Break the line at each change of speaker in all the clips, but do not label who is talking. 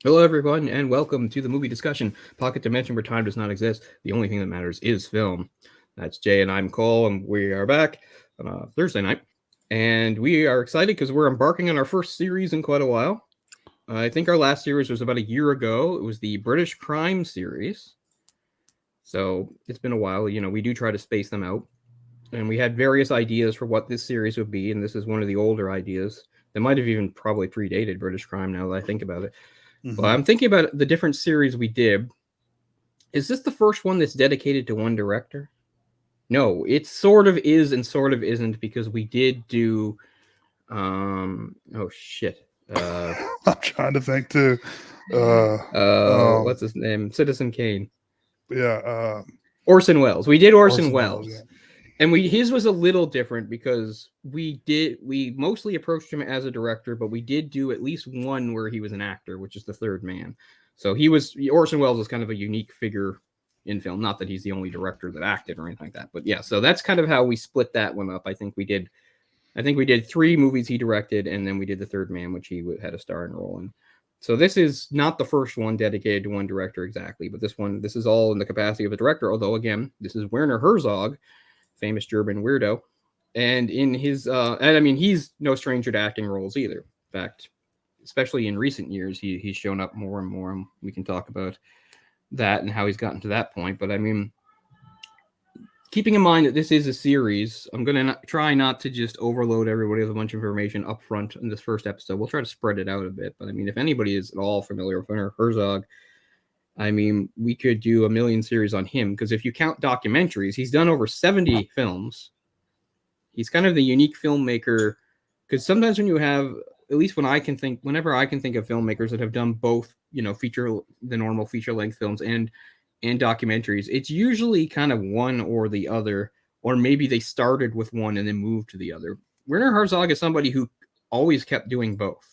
Hello, everyone, and welcome to the movie discussion pocket dimension where time does not exist. The only thing that matters is film. That's Jay, and I'm Cole, and we are back on a Thursday night. And we are excited because we're embarking on our first series in quite a while. I think our last series was about a year ago. It was the British crime series. So it's been a while. We do try to space them out. And we had various ideas for what this series would be, and this is one of the older ideas that might have even probably predated British crime now that I think about it. But
Hmm.
I'm thinking about the different series we did. Is this the first one that's dedicated to one director? No, it sort of is and sort of isn't because we did do oh shit.
I'm trying to think too. Uh, um,
What's his name? Citizen Kane.
yeah,
Orson Welles. We did Orson
Orson Welles. Yeah.
Welles. And we his was a little different because we mostly approached him as a director, but we did do at least one where he was an actor, which is The Third Man. So Orson Welles is kind of a unique figure in film. Not that he's the only director that acted or anything like that, but yeah. So that's kind of how we split that one up. I think we did three movies he directed, and then we did The Third Man, which he had a starring role in. So this is not the first one dedicated to one director exactly, but this is all in the capacity of a director. Although again, this is Werner Herzog, famous German weirdo, and he's no stranger to acting roles either. In fact, especially in recent years, he's shown up more and more. And we can talk about that and how he's gotten to that point. But I mean, keeping in mind that this is a series, I'm going to try not to just overload everybody with a bunch of information up front in this first episode. We'll try to spread it out a bit. But I mean, if anybody is at all familiar with Werner Herzog, I mean, we could do a million series on him because if you count documentaries, he's done over 70 films. He's kind of the unique filmmaker because sometimes when you have, at least whenever I can think of filmmakers that have done both, the normal feature length films and documentaries, it's usually kind of one or the other, or maybe they started with one and then moved to the other. Werner Herzog is somebody who always kept doing both.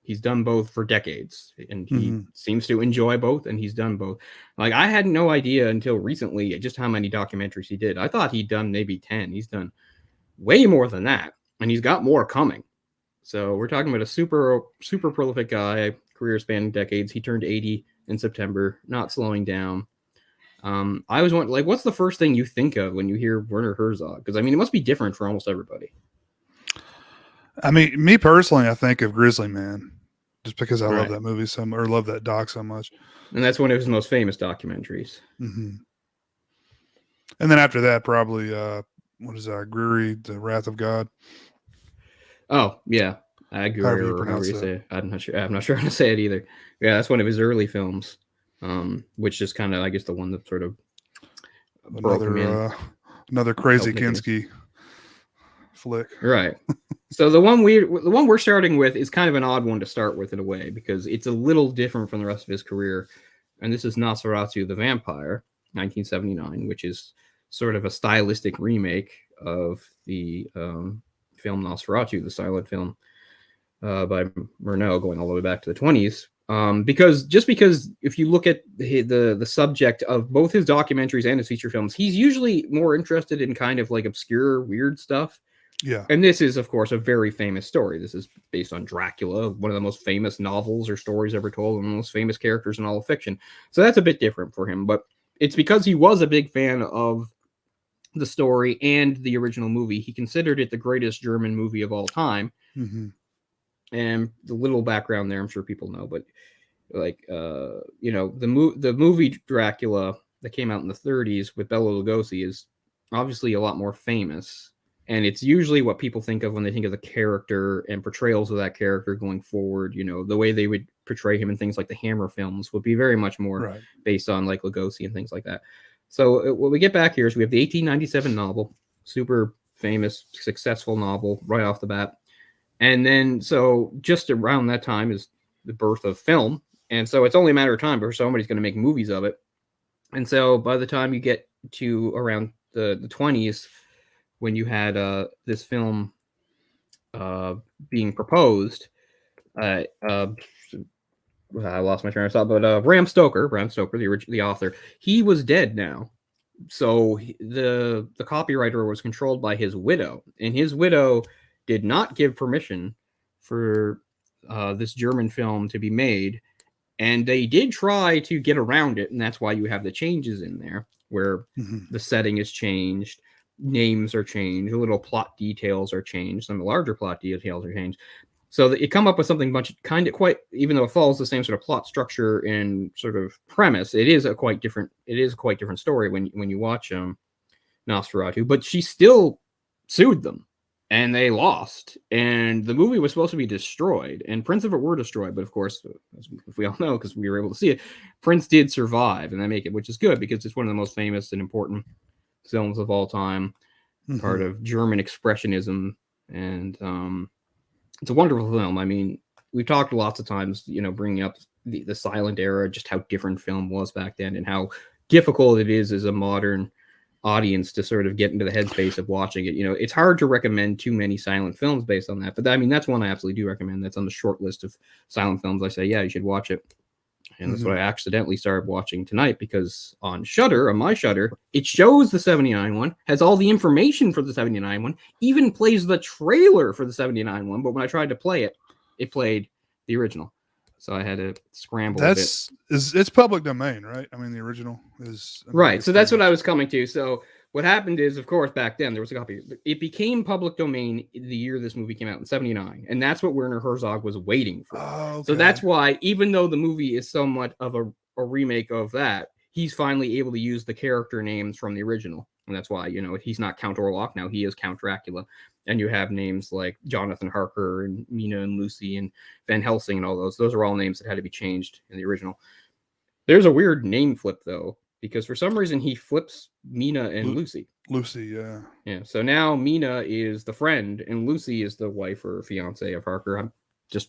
He's done both for decades, and he
Hmm.
seems to enjoy both, and he's done both. Like I had no idea until recently just how many documentaries he did. I thought he'd done maybe 10. He's done way more than that, and he's got more coming. So we're talking about a super prolific guy, career spanning decades. He turned 80 in September, not slowing down. I was wondering, like, what's the first thing you think of when you hear Werner Herzog? Because I mean, it must be different for almost everybody.
I mean, me personally, I think of Grizzly Man just because I love
Right.
that movie so or love that doc so much.
And that's one of his most famous documentaries.
Hmm. And then after that, probably what is that? Greery, The Wrath of God,
Oh yeah, Aguirre
however you
or however
pronounce
you
that.
say it. I'm not sure how to say it either. Yeah, that's one of his early films, which is kind of I guess the one that sort of broke him
Another
in,
another crazy
helped make him.
Kinski flick.
Right. So the one we're starting with is kind of an odd one to start with in a way because it's a little different from the rest of his career, and this is Nosferatu the Vampire, 1979, which is sort of a stylistic remake of the film Nosferatu, the silent film by Murnau, going all the way back to the 20s. Because if you look at the subject of both his documentaries and his feature films, he's usually more interested in kind of like obscure, weird stuff.
Yeah.
And this is, of course, a very famous story. This is based on Dracula, one of the most famous novels or stories ever told, one of the most famous characters in all of fiction. So that's a bit different for him, but it's because he was a big fan of the story and the original movie. He considered it the greatest German movie of all time.
Hmm.
And the little background there, I'm sure people know, but like the movie Dracula that came out in the 30s with Bela Lugosi is obviously a lot more famous, and it's usually what people think of when they think of the character and portrayals of that character going forward. The way they would portray him in things like the Hammer films would be very much more
Right.
based on like Lugosi and things like that. So what we get back here is we have the 1897 novel, super famous, successful novel right off the bat. And then, so just around that time is the birth of film. And so it's only a matter of time before somebody's going to make movies of it. And so by the time you get to around the 20s, when you had this film uh, being proposed, uh, uh, I lost my train of thought, but Bram Stoker, the author, he was dead now. So the copywriter was controlled by his widow, and his widow did not give permission for this German film to be made. And they did try to get around it, and that's why you have the changes in there, where the setting is changed, names are changed, little plot details are changed, some larger plot details are changed. So that you come up with something quite, even though it follows the same sort of plot structure and sort of premise, it is a quite different story when you watch Nosferatu. But she still sued them, and they lost, and the movie was supposed to be destroyed, and prints of it were destroyed. But of course, as we all know, because we were able to see it, prints did survive, and they make it, which is good because it's one of the most famous and important films of all time, part of German expressionism, and it's a wonderful film. I mean, we've talked lots of times, bringing up the silent era, just how different film was back then, and how difficult it is as a modern audience to sort of get into the headspace of watching it. It's hard to recommend too many silent films based on that, but I mean, that's one I absolutely do recommend. That's on the short list of silent films I say, yeah, you should watch it. And that's what I accidentally started watching tonight, because on my Shudder, it shows the 79 one, has all the information for the 79 one, even plays the trailer for the 79 one. But when I tried to play it, it played the original. So I had to scramble a bit.
It's public domain, right? I mean, the original is...
Right. So that's what I was coming to. So what happened is, of course, back then there was a copy. It became public domain the year this movie came out in 79. And that's what Werner Herzog was waiting for.
Oh, okay.
So that's why, even though the movie is somewhat of a remake of that, he's finally able to use the character names from the original. And that's why, he's not Count Orlok now. He is Count Dracula. And you have names like Jonathan Harker and Mina and Lucy and Van Helsing and all those. Those are all names that had to be changed in the original. There's a weird name flip, though, because for some reason he flips Mina and Lucy.
Lucy, yeah.
Yeah, so now Mina is the friend and Lucy is the wife or fiance of Harker.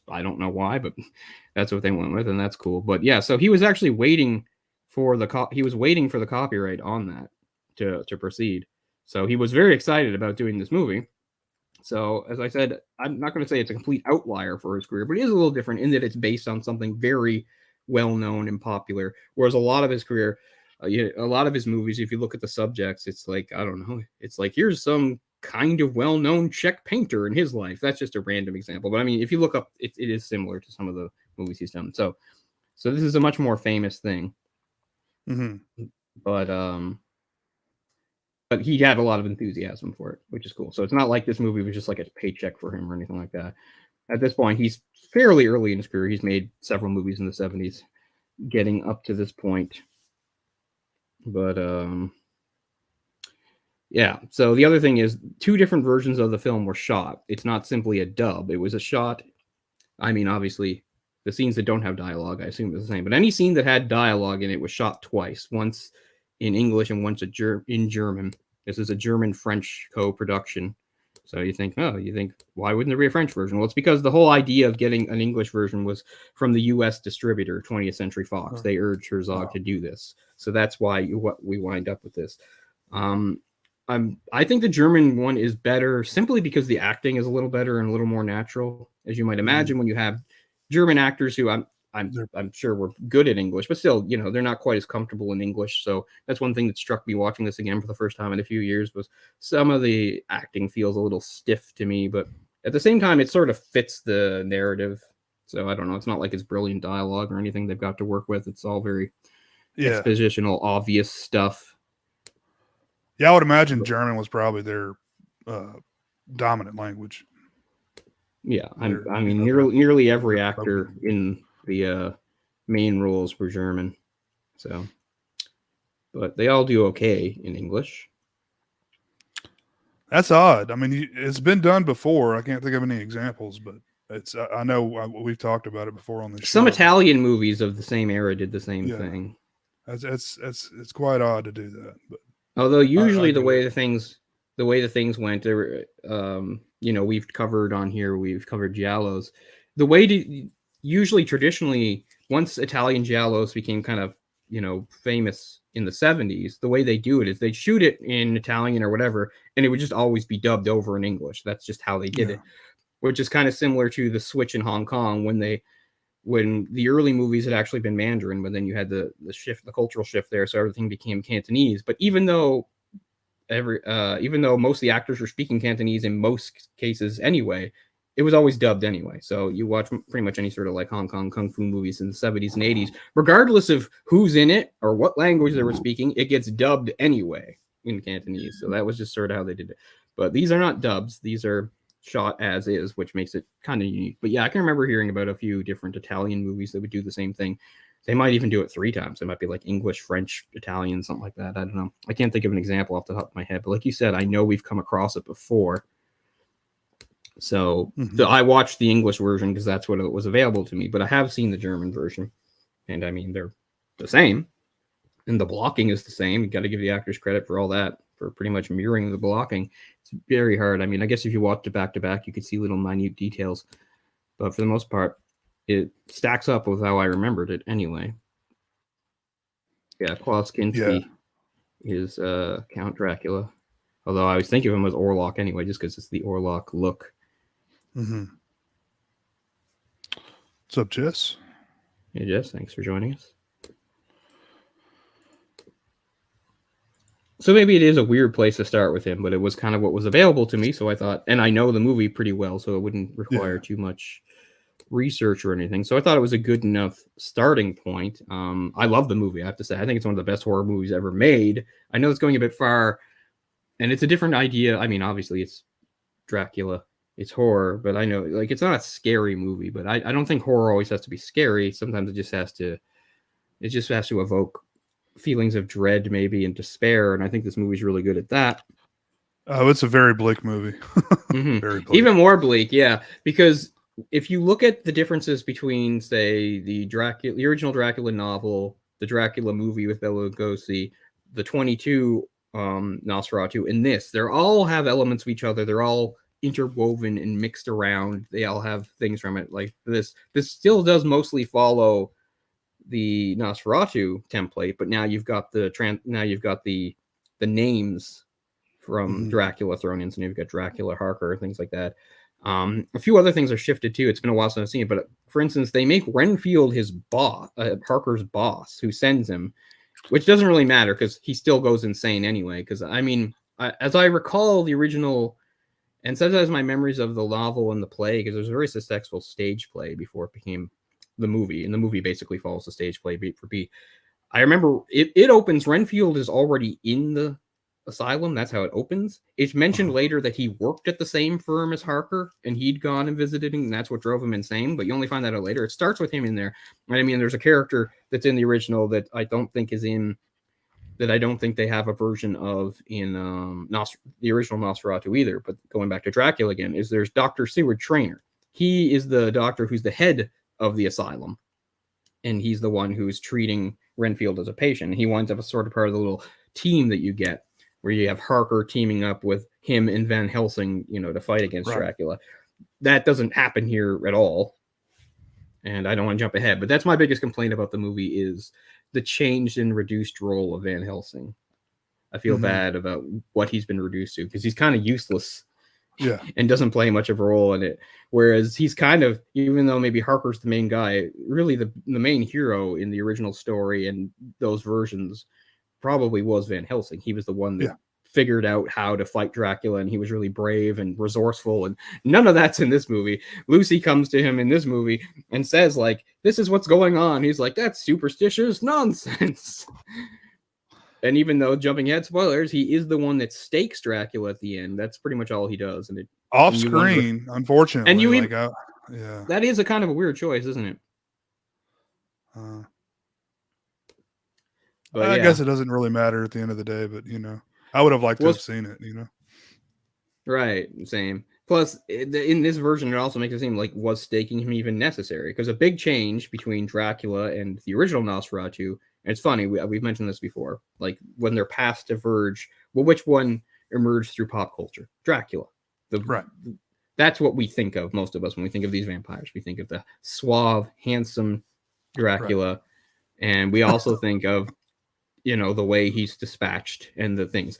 I don't know why, but that's what they went with, and that's cool. But yeah, so he was actually waiting for the copyright on that to proceed. So he was very excited about doing this movie. So, as I said, I'm not going to say it's a complete outlier for his career, but it is a little different in that it's based on something very well-known and popular, whereas a lot of his career, a lot of his movies, if you look at the subjects, it's like, I don't know, it's like, here's some kind of well-known Czech painter in his life. That's just a random example. But I mean, if you look up, it is similar to some of the movies he's done. So this is a much more famous thing. But he had a lot of enthusiasm for it, which is cool. So it's not like this movie was just like a paycheck for him or anything like that. At this point, he's fairly early in his career. He's made several movies in the 70s, getting up to this point. But yeah. So the other thing is, 2 different versions of the film were shot. It's not simply a dub. It was a shot. I mean, obviously, the scenes that don't have dialogue, I assume it was the same. But any scene that had dialogue in it was shot twice. Once in English and once in German. This is a German-French co-production. So you think, why wouldn't there be a French version? Well, it's because the whole idea of getting an English version was from the U.S. distributor, 20th Century Fox. They urged Herzog to do this. So that's why we wind up with this. I think the German one is better simply because the acting is a little better and a little more natural, as you might imagine when you have German actors who I'm sure we're good at English, but still, they're not quite as comfortable in English. So that's one thing that struck me watching this again for the first time in a few years, was some of the acting feels a little stiff to me, but at the same time, it sort of fits the narrative. So I don't know. It's not like it's brilliant dialogue or anything they've got to work with. It's all very expositional, obvious stuff.
Yeah, I would imagine German was probably their dominant language.
Yeah, I mean, nearly every actor in the main roles were German, so, but they all do okay in English.
That's odd. I mean, it's been done before. I can't think of any examples, but I know we've talked about it before on this show.
Some Italian movies of the same era did the same thing.
It's quite odd to do that, but
although usually the way the things went, we've covered giallos. The way usually traditionally, once Italian giallos became kind of, famous in the 70s, the way they do it is they'd shoot it in Italian or whatever, and it would just always be dubbed over in English. That's just how they did it, which is kind of similar to the switch in Hong Kong when the early movies had actually been Mandarin, but then you had the shift, the cultural shift there, so everything became Cantonese. But even though most of the actors were speaking Cantonese in most cases anyway, it was always dubbed anyway. So you watch pretty much any sort of like Hong Kong kung fu movies in the 70s and 80s, regardless of who's in it or what language they were speaking, it gets dubbed anyway in Cantonese. So that was just sort of how they did it. But these are not dubs. These are shot as is, which makes it kind of unique. But yeah, I can remember hearing about a few different Italian movies that would do the same thing. They might even do it 3 times. It might be like English, French, Italian, something like that. I don't know. I can't think of an example off the top of my head. But like you said, I know we've come across it before. So I watched the English version because that's what it was available to me. But I have seen the German version. And I mean, they're the same. And the blocking is the same. You got to give the actors credit for all that, for pretty much mirroring the blocking. It's very hard. I mean, I guess if you watched it back to back, you could see little minute details. But for the most part, it stacks up with how I remembered it anyway. Yeah, Klaus Kinski is Count Dracula. Although I was thinking of him as Orlok anyway, just because it's the Orlok look.
Mm-hmm. What's up, Jess?
Hey, Jess, thanks for joining us. So maybe it is a weird place to start with him, but it was kind of what was available to me. So I thought, and I know the movie pretty well, so it wouldn't require too much research or anything. So I thought it was a good enough starting point. I love the movie, I have to say. I think it's one of the best horror movies ever made. I know it's going a bit far, and it's a different idea. I mean, obviously it's Dracula, it's horror, but I know like it's not a scary movie, but I don't think horror always has to be scary. Sometimes it just has to evoke feelings of dread maybe and despair, and I think this movie's really good at that.
Oh, it's a very bleak movie. Very bleak.
Even more bleak, yeah, because if you look at the differences between, say, the original Dracula novel, the Dracula movie with Bela Lugosi, the 22 Nosferatu, and this, they all have elements of each other. They're all interwoven and mixed around. They all have things from it. Like this still does mostly follow the Nosferatu template, but now you've got the names from Dracula thrown in. So now you've got Dracula, Harker, things like that. A few other things are shifted too. It's been a while since I've seen it, but for instance, they make Renfield his boss, Harker's boss, who sends him, which doesn't really matter because he still goes insane anyway. Because I mean, as I recall the original, and so as my memories of the novel and the play, because there's a very successful stage play before it became the movie, and the movie basically follows the stage play beat for beat. I remember it opens, Renfield is already in the asylum. That's how it opens. It's mentioned later that he worked at the same firm as Harker and he'd gone and visited him, and that's what drove him insane, but you only find that out later. It starts with him in there. I mean, there's a character that's in the original that I don't think they have a version of in the original Nosferatu either, but going back to Dracula again, there's Dr. Seward Trainer. He is the doctor who's the head of the asylum, and he's the one who's treating Renfield as a patient. He winds up a sort of part of the little team that you get, where you have Harker teaming up with him and Van Helsing, to fight against Dracula. That doesn't happen here at all. And I don't want to jump ahead, but that's my biggest complaint about the movie is the changed and reduced role of Van Helsing. I feel bad about what he's been reduced to because he's kind of useless. Yeah, and doesn't play much of a role in it. Whereas he's kind of, even though maybe Harker's the main guy, really the main hero in the original story and those versions probably was Van Helsing. He was the one that figured out how to fight Dracula, and he was really brave and resourceful, and none of that's in this movie. Lucy comes to him in this movie and says, like, this is what's going on. He's like, that's superstitious nonsense. And even though, jumping ahead, spoilers, he is the one that stakes Dracula at the end. That's pretty much all he does. And
off screen, unfortunately.
And that is a kind of a weird choice, isn't it?
I guess it doesn't really matter at the end of the day, but I would have liked to have seen it,
Right, same. Plus, in this version, it also makes it seem like was staking him even necessary? Because a big change between Dracula and the original Nosferatu. And it's funny, we've mentioned this before, like when their paths diverge, well, which one emerged through pop culture? Dracula. That's what we think of, most of us, when we think of these vampires. We think of the suave, handsome Dracula. And we also think of, the way he's dispatched and the things.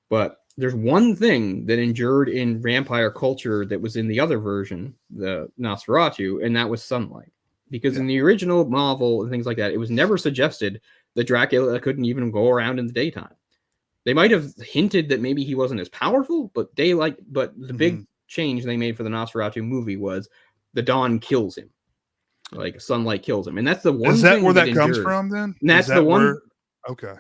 But there's one thing that endured in vampire culture that was in the other version, the Nosferatu, and that was sunlight. Because in the original novel and things like that, it was never suggested that Dracula couldn't even go around in the daytime. They might have hinted that maybe he wasn't as powerful, but the big change they made for the Nosferatu movie was the dawn kills him, like sunlight kills him, and that's the one.
Is that
thing
where that comes
endured.
from? Then
And that's the one.
Where, okay.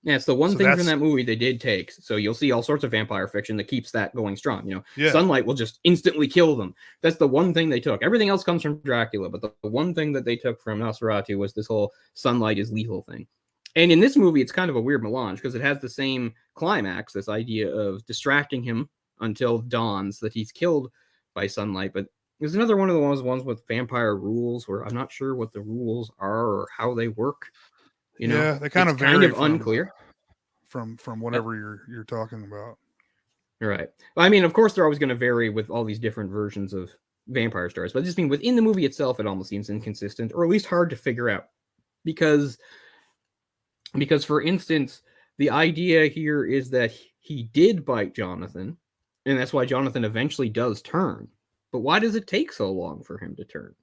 Yeah, it's the one
So
thing from that movie they did take. So you'll see all sorts of vampire fiction that keeps that going strong. You know,
Yeah.
sunlight will just instantly kill them. That's the one thing they took. Everything else comes from Dracula, but the one thing that they took from Nosferatu was this whole sunlight is lethal thing. And in this movie, it's kind of a weird melange because it has the same climax, this idea of distracting him until dawns that he's killed by sunlight. But there's another one of the ones with vampire rules where I'm not sure what the rules are or how they work. You know,
yeah, they kind
it's
of vary
unclear
from whatever you're talking about.
Right. I mean, of course, they're always going to vary with all these different versions of vampire stories, but I just mean within the movie itself, it almost seems inconsistent, or at least hard to figure out, because for instance, the idea here is that he did bite Jonathan, and that's why Jonathan eventually does turn. But why does it take so long for him to turn?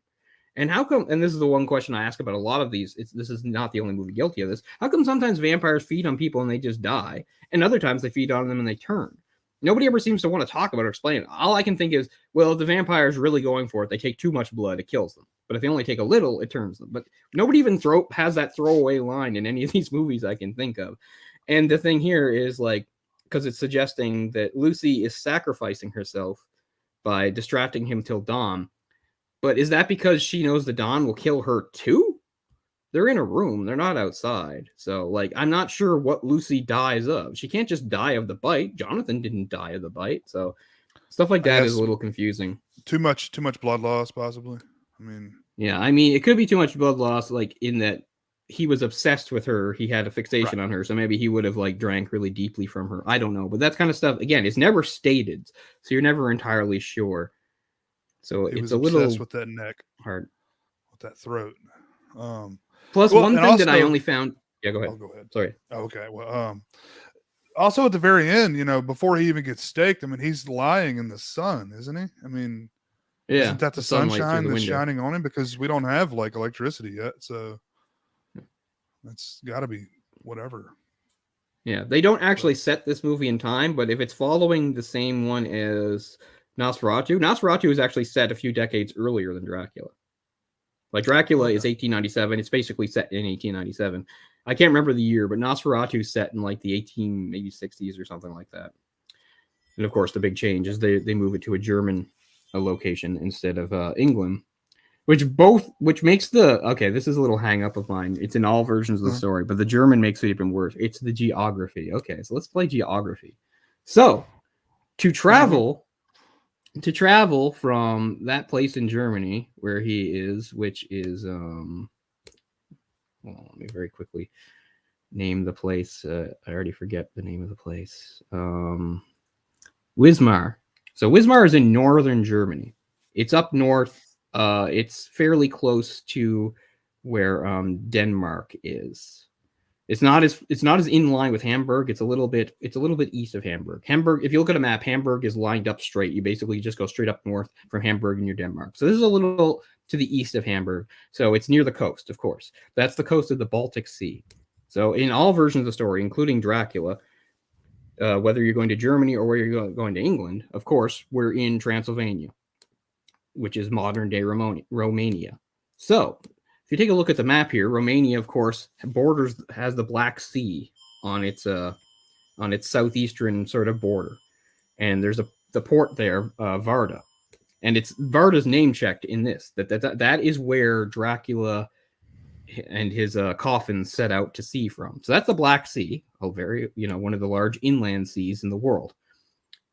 And how come, and this is the one question I ask about a lot of these, this is not the only movie guilty of this, how come sometimes vampires feed on people and they just die, and other times they feed on them and they turn? Nobody ever seems to want to talk about or explain it. All I can think is, well, if the vampire is really going for it, they take too much blood, it kills them. But if they only take a little, it turns them. But nobody even has that throwaway line in any of these movies I can think of. And the thing here is, like, because it's suggesting that Lucy is sacrificing herself by distracting him till dawn. But is that because she knows the dawn will kill her too? They're in a room. They're not outside. So, like, I'm not sure what Lucy dies of. She can't just die of the bite. Jonathan didn't die of the bite. So stuff like that is a little confusing.
Too much blood loss, possibly. I mean,
yeah, I mean, it could be too much blood loss, like in that he was obsessed with her. He had a fixation on her. So maybe he would have like drank really deeply from her. I don't know. But that kind of stuff, again, it's never stated. So you're never entirely sure. So it's a little
with that neck,
hard
with that throat.
Plus, one thing that I only found. Yeah, go ahead.
Oh, go ahead.
Sorry.
Okay. Well, also at the very end, you know, before he even gets staked, I mean, he's lying in the sun, isn't he? I mean,
yeah,
isn't that the sunshine that's shining on him? Because we don't have like electricity yet, so that's got to be whatever.
Yeah, they don't actually set this movie in time, but if it's following the same one as Nosferatu is actually set a few decades earlier than Dracula. Like Dracula is 1897. It's basically set in 1897. I can't remember the year, but Nosferatu is set in like the 1860s or something like that. And of course, the big change is they move it to a German location instead of England, which makes this is a little hang up of mine. It's in all versions of the story, but the German makes it even worse. It's the geography. Okay, so let's play geography. So to travel from that place in Germany where he is, which is well, let me very quickly name the place. I already forget the name of the place. Wismar. So Wismar is in northern Germany. It's up north. It's fairly close to where Denmark is. It's not as in line with Hamburg. It's a little bit east of Hamburg. Hamburg, if you look at a map, Hamburg is lined up straight. You basically just go straight up north from Hamburg and you're Denmark. So this is a little to the east of Hamburg. So it's near the coast, of course. That's the coast of the Baltic Sea. So in all versions of the story, including Dracula, whether you're going to Germany or whether you're going to England, of course, we're in Transylvania, which is modern-day Romania. So if you take a look at the map here, Romania, of course, has the Black Sea on its southeastern sort of border, and there's the port there, Varda, and Varda's name checked in this. That is where Dracula and his coffin set out to sea from. So that's the Black Sea, one of the large inland seas in the world,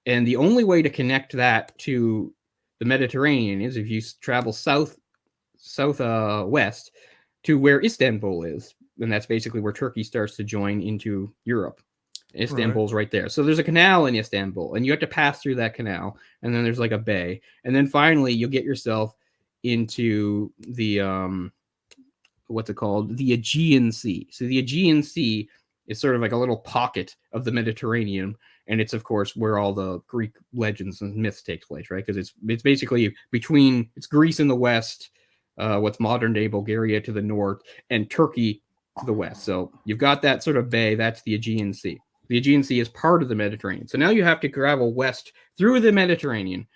and the only way to connect that to the Mediterranean is if you travel southwest to where Istanbul is, and that's basically where Turkey starts to join into Europe. Istanbul's right there. So there's a canal in Istanbul, and you have to pass through that canal, and then there's like a bay, and then finally you'll get yourself into the what's it called? The Aegean Sea. So the Aegean Sea is sort of like a little pocket of the Mediterranean, and it's of course where all the Greek legends and myths take place, right? Because it's basically it's Greece in the west, what's modern day Bulgaria to the north, and Turkey to the west. So you've got that sort of bay. That's the Aegean Sea. The Aegean Sea is part of the Mediterranean. So now you have to travel west through the Mediterranean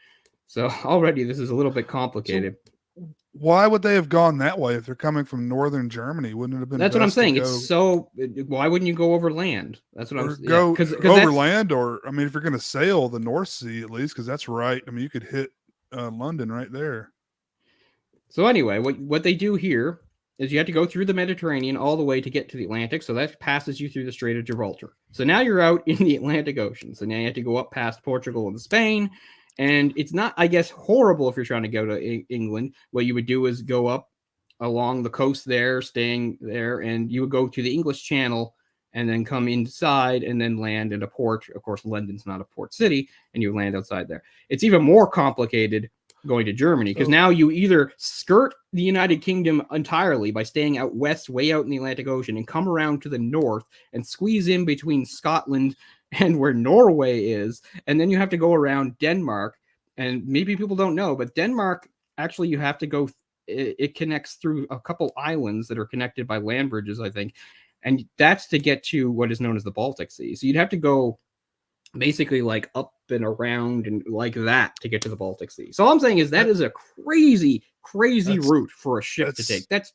So already this is a little bit complicated.
So why would they have gone that way if they're coming from northern Germany? Wouldn't it have been
That's what I'm saying.
Go,
it's so. Why wouldn't you go over land? That's what I'm.
Go
because
over land, or I mean, if you're going to sail the North Sea at least, because that's right. I mean, you could hit London right there.
So anyway, what they do here is you have to go through the Mediterranean all the way to get to the Atlantic. So that passes you through the Strait of Gibraltar. So now you're out in the Atlantic Ocean. So now you have to go up past Portugal and Spain. And it's not, I guess, horrible if you're trying to go to England. What you would do is go up along the coast there, staying there, and you would go to the English Channel and then come inside and then land in a port. Of course, London's not a port city, and you land outside there. It's even more complicated going to Germany, because now you either skirt the United Kingdom entirely by staying out west, way out in the Atlantic Ocean, and come around to the north and squeeze in between Scotland and where Norway is, and then you have to go around Denmark. And maybe people don't know, but Denmark, actually, you have to go, it connects through a couple islands that are connected by land bridges, I think, and that's to get to what is known as the Baltic Sea. So you'd have to go basically like up and around and like that to get to the Baltic Sea. So all I'm saying is that is a crazy route for a ship to take. That's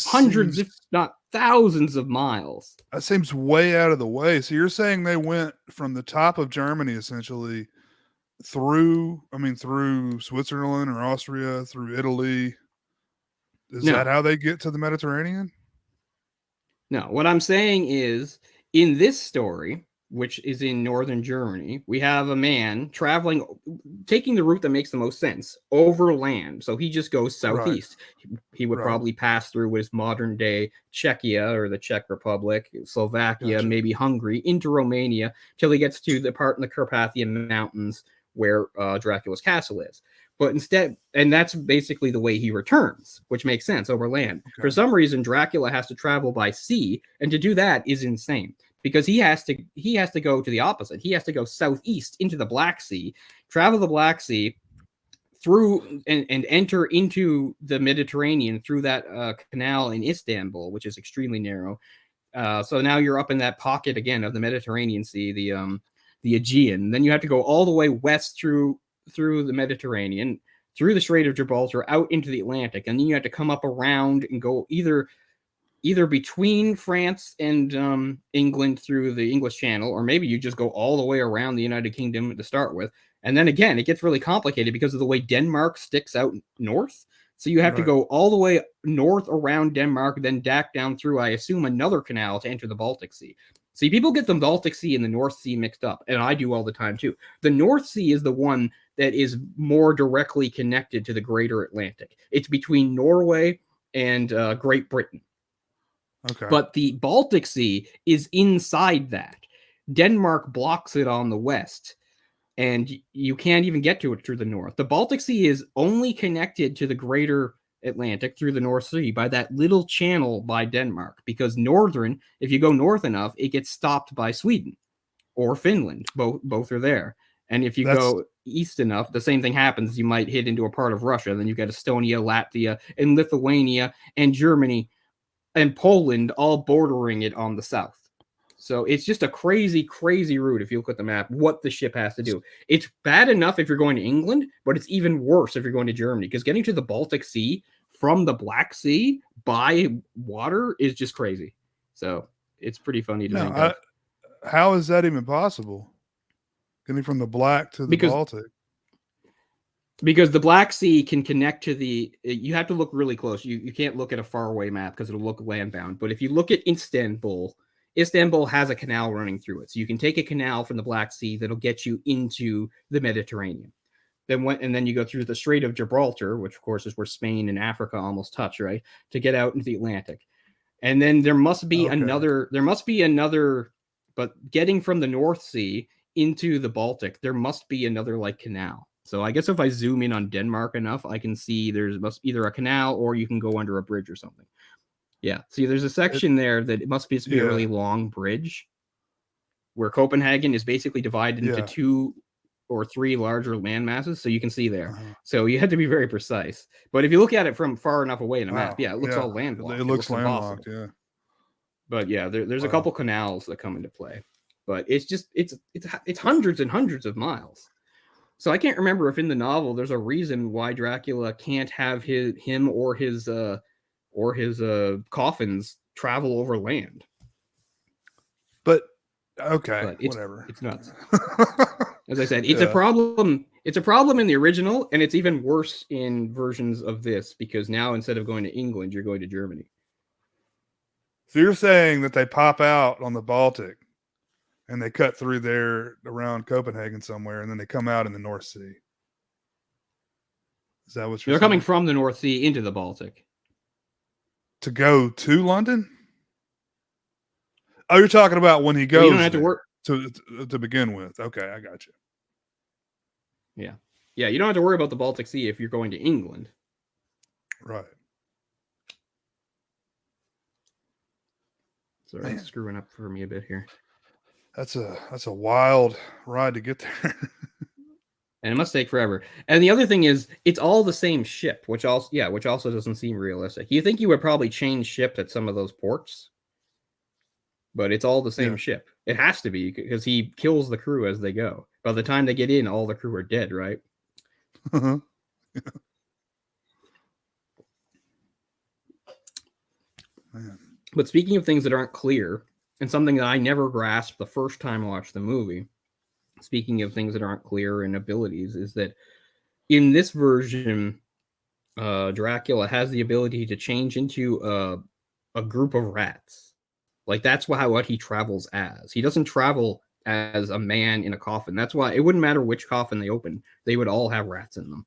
hundreds, if not thousands of miles.
That seems way out of the way. So you're saying they went from the top of Germany essentially through Switzerland or Austria, through Italy. Is that how they get to the Mediterranean?
No, what I'm saying is, in this story, which is in northern Germany, we have a man taking the route that makes the most sense, over land. So he just goes southeast. Right. He would probably pass through what is modern day Czechia or the Czech Republic, Slovakia, maybe Hungary, into Romania, till he gets to the part in the Carpathian Mountains where Dracula's castle is. But instead, and that's basically the way he returns, which makes sense, over land. Okay. For some reason, Dracula has to travel by sea, and to do that is insane, because he has to go to the opposite. He has to go southeast into the Black Sea, travel the Black Sea through and enter into the Mediterranean through that canal in Istanbul, which is extremely narrow. So now you're up in that pocket again of the Mediterranean Sea, the Aegean. Then you have to go all the way west through the Mediterranean, through the Strait of Gibraltar, out into the Atlantic, and then you have to come up around and go either between France and England through the English Channel, or maybe you just go all the way around the United Kingdom to start with. And then again, it gets really complicated because of the way Denmark sticks out north. So you have to go all the way north around Denmark, then down through, I assume, another canal to enter the Baltic Sea. See, people get the Baltic Sea and the North Sea mixed up, and I do all the time too. The North Sea is the one that is more directly connected to the greater Atlantic. It's between Norway and Great Britain. Okay. But the Baltic Sea is inside that. Denmark blocks it on the west, and you can't even get to it through the north. The Baltic Sea is only connected to the greater Atlantic through the North Sea by that little channel by Denmark, because if you go north enough, it gets stopped by Sweden or Finland. Both are there. And if you go east enough, the same thing happens. You might hit into a part of Russia. Then you've got Estonia, Latvia, and Lithuania, and Germany, and Poland all bordering it on the south. So it's just a crazy route if you look at the map, what the ship has to do. It's bad enough if you're going to England, but it's even worse if you're going to Germany, because getting to the Baltic Sea from the Black Sea by water is just crazy. So it's pretty funny to think of.
How is that even possible? Getting from the Black to the Baltic?
Because the Black Sea can connect to you have to look really close. You can't look at a faraway map because it'll look landbound. But if you look at Istanbul has a canal running through it. So you can take a canal from the Black Sea that'll get you into the Mediterranean. Then you go through the Strait of Gibraltar, which of course is where Spain and Africa almost touch, right? To get out into the Atlantic. And then there must be another, but getting from the North Sea into the Baltic, there must be another canal. So I guess if I zoom in on Denmark enough, I can see there's either a canal or you can go under a bridge or something. Yeah. See, there's a section there that it must be a really long bridge where Copenhagen is basically divided into 2 or 3 larger land masses. So you can see there. So you have to be very precise. But if you look at it from far enough away in a map, it looks all landlocked.
It looks landlocked,
impossible. But yeah, there's a couple canals that come into play. But it's hundreds and hundreds of miles. So I can't remember if in the novel there's a reason why Dracula can't have him or his coffins travel over land.
But okay,
But
whatever.
it's nuts. As I said, it's a problem. It's a problem in the original, and it's even worse in versions of this because now instead of going to England, you're going to Germany.
So you're saying that they pop out on the Baltic and they cut through there around Copenhagen somewhere, and then they come out in the North Sea. Is that what you're
They're
saying?
coming from the North Sea into the Baltic.
To go to London? Oh, you're talking about when he goes
Well, you don't have to work
to begin with. Okay, I got you.
Yeah. Yeah, you don't have to worry about the Baltic Sea if you're going to England.
Right.
Sorry, it's screwing up for me a bit here.
That's a wild ride to get there.
And it must take forever. And the other thing is, it's all the same ship, which also doesn't seem realistic. You think you would probably change ships at some of those ports, but it's all the same ship. It has to be because he kills the crew as they go. By the time they get in, all the crew are dead, right?
Man.
But speaking of things that aren't clear, and something that I never grasped the first time I watched the movie, speaking of things that aren't clear and abilities, is that in this version, Dracula has the ability to change into a group of rats. Like that's what he travels as. He doesn't travel as a man in a coffin. That's why it wouldn't matter which coffin they open; they would all have rats in them.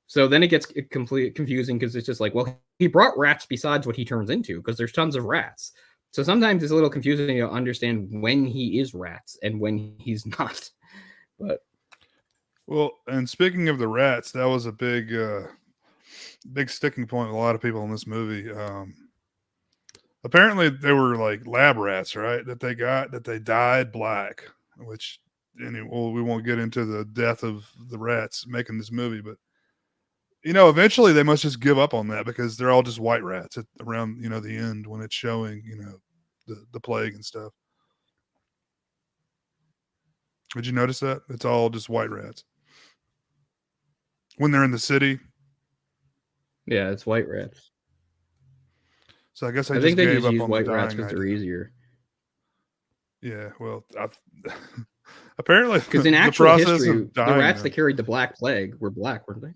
So then it gets completely confusing because it's just like, well, he brought rats besides what he turns into because there's tons of rats. So sometimes it's a little confusing to understand when he is rats and when he's not. But
well, and speaking of the rats, that was a big sticking point with a lot of people in this movie. Apparently, they were like lab rats, right? That they dyed black, which well, we won't get into the death of the rats making this movie, but eventually they must just give up on that because they're all just white rats around the end when it's showing the plague and stuff. Did you notice that? It's all just white rats when they're in the city.
yeah, it's white rats.
So I guess
I
just
think they
gave
just
up
use
on the
white rats
dying
because they're
idea.
easier.
Yeah, well, apparently
because in
the
actual
process
history,
of dying
the rats
them,
that carried the Black Plague were black, weren't they?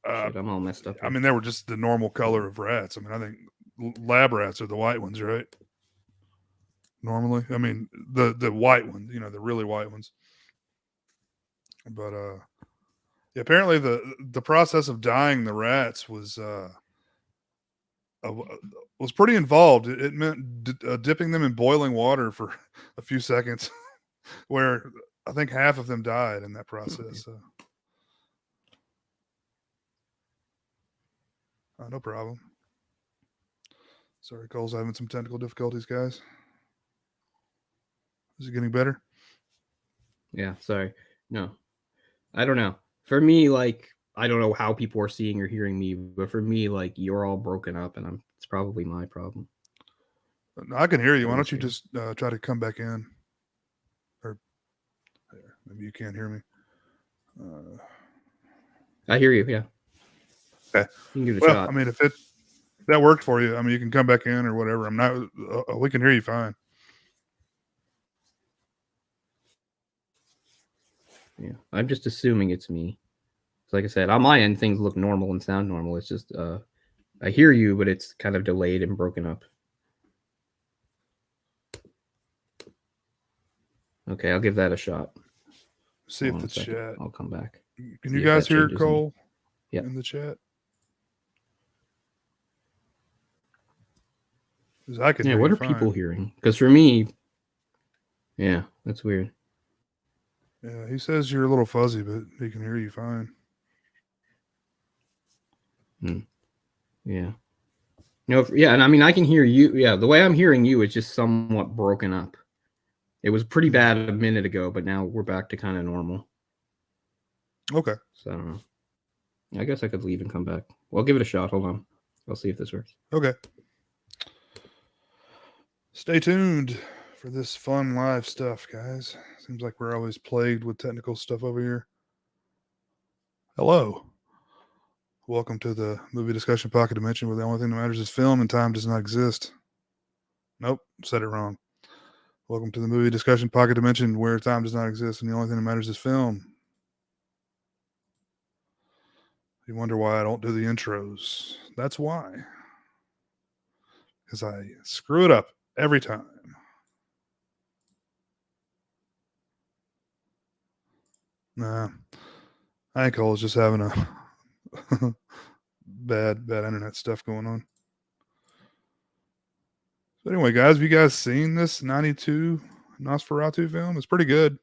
Shit, I'm all messed up
I
here.
mean, they were just the normal color of rats. I mean, I think lab rats are the white ones, right? Normally, I mean the white ones, the really white ones. But yeah, apparently the process of dyeing the rats was pretty involved. It meant dipping them in boiling water for a few seconds, where I think half of them died in that process. So. No problem. Sorry, Cole's having some technical difficulties, guys. Is it getting better?
Yeah, sorry. No, I don't know. For me, like, I don't know how people are seeing or hearing me, but for me, like, you're all broken up, and it's probably my problem.
No, I can hear you. Why don't you just try to come back in? Or maybe you can't hear me.
I hear you. Yeah.
Okay.
You can give it a shot.
I mean, if that worked for you, I mean, you can come back in or whatever. I'm not. We can hear you fine.
Yeah, I'm just assuming it's me. So like I said, on my end, things look normal and sound normal. It's just I hear you, but it's kind of delayed and broken up. Okay, I'll give that a shot.
See if the chat.
I'll come back.
Can you guys hear Cole?
Yeah.
In the chat. I can.
Yeah.
Hear
What
you
are
fine.
people hearing? Because for me, yeah, that's weird.
Yeah, he says you're a little fuzzy, but he can hear you fine.
Yeah. No, yeah, and I mean I can hear you. Yeah, the way I'm hearing you is just somewhat broken up. It was pretty bad a minute ago, but now we're back to kind of normal.
Okay.
So I don't know. I guess I could leave and come back. Well, I'll give it a shot. Hold on. I'll see if this works.
Okay. Stay tuned for this fun live stuff, guys. Seems like we're always plagued with technical stuff over here. Hello. Welcome to the movie discussion pocket dimension where the only thing that matters is film and time does not exist. Nope, said it wrong. Welcome to the movie discussion pocket dimension where time does not exist and the only thing that matters is film. You wonder why I don't do the intros. That's why. Because I screw it up every time. Nah, I think Cole's just having a bad internet stuff going on. So anyway, guys, have you guys seen this 92 Nosferatu film? It's pretty good.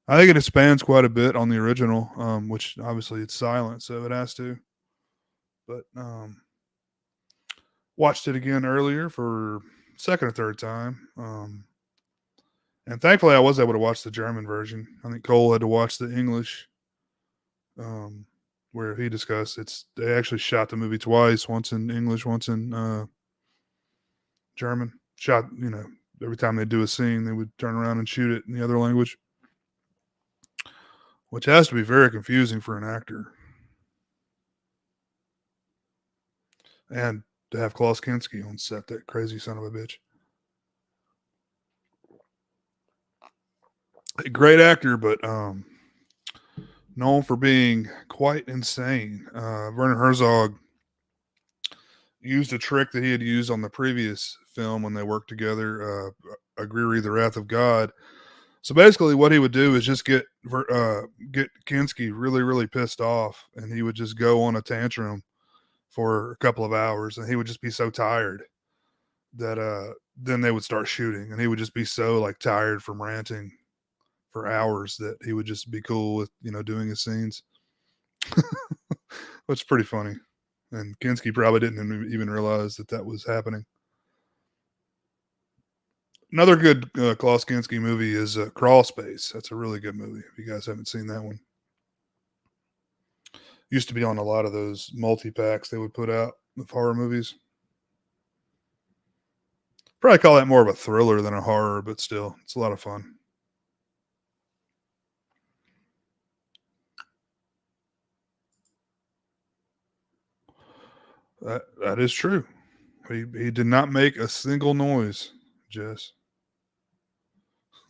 I think it expands quite a bit on the original, which obviously it's silent, so it has to. But watched it again earlier for second or third time. And thankfully I was able to watch the German version. I think Cole had to watch the English, where he discussed they actually shot the movie twice, once in English, once in German. Shot, every time they do a scene, they would turn around and shoot it in the other language, which has to be very confusing for an actor. And to have Klaus Kinski on set, that crazy son of a bitch. A great actor, but known for being quite insane. Werner Herzog used a trick that he had used on the previous film when they worked together, Agriri, the Wrath of God. So basically what he would do is just get Kinski really, really pissed off, and he would just go on a tantrum for a couple of hours, and he would just be so tired that then they would start shooting, and he would just be so like tired from ranting for hours that he would just be cool with, doing his scenes. Which is pretty funny. And Kinski probably didn't even realize that was happening. Another good Klaus Kinski movie is Crawl Space. That's a really good movie. If you guys haven't seen that one. Used to be on a lot of those multi-packs they would put out of horror movies. Probably call that more of a thriller than a horror, but still, it's a lot of fun. That is true. He did not make a single noise, Jess.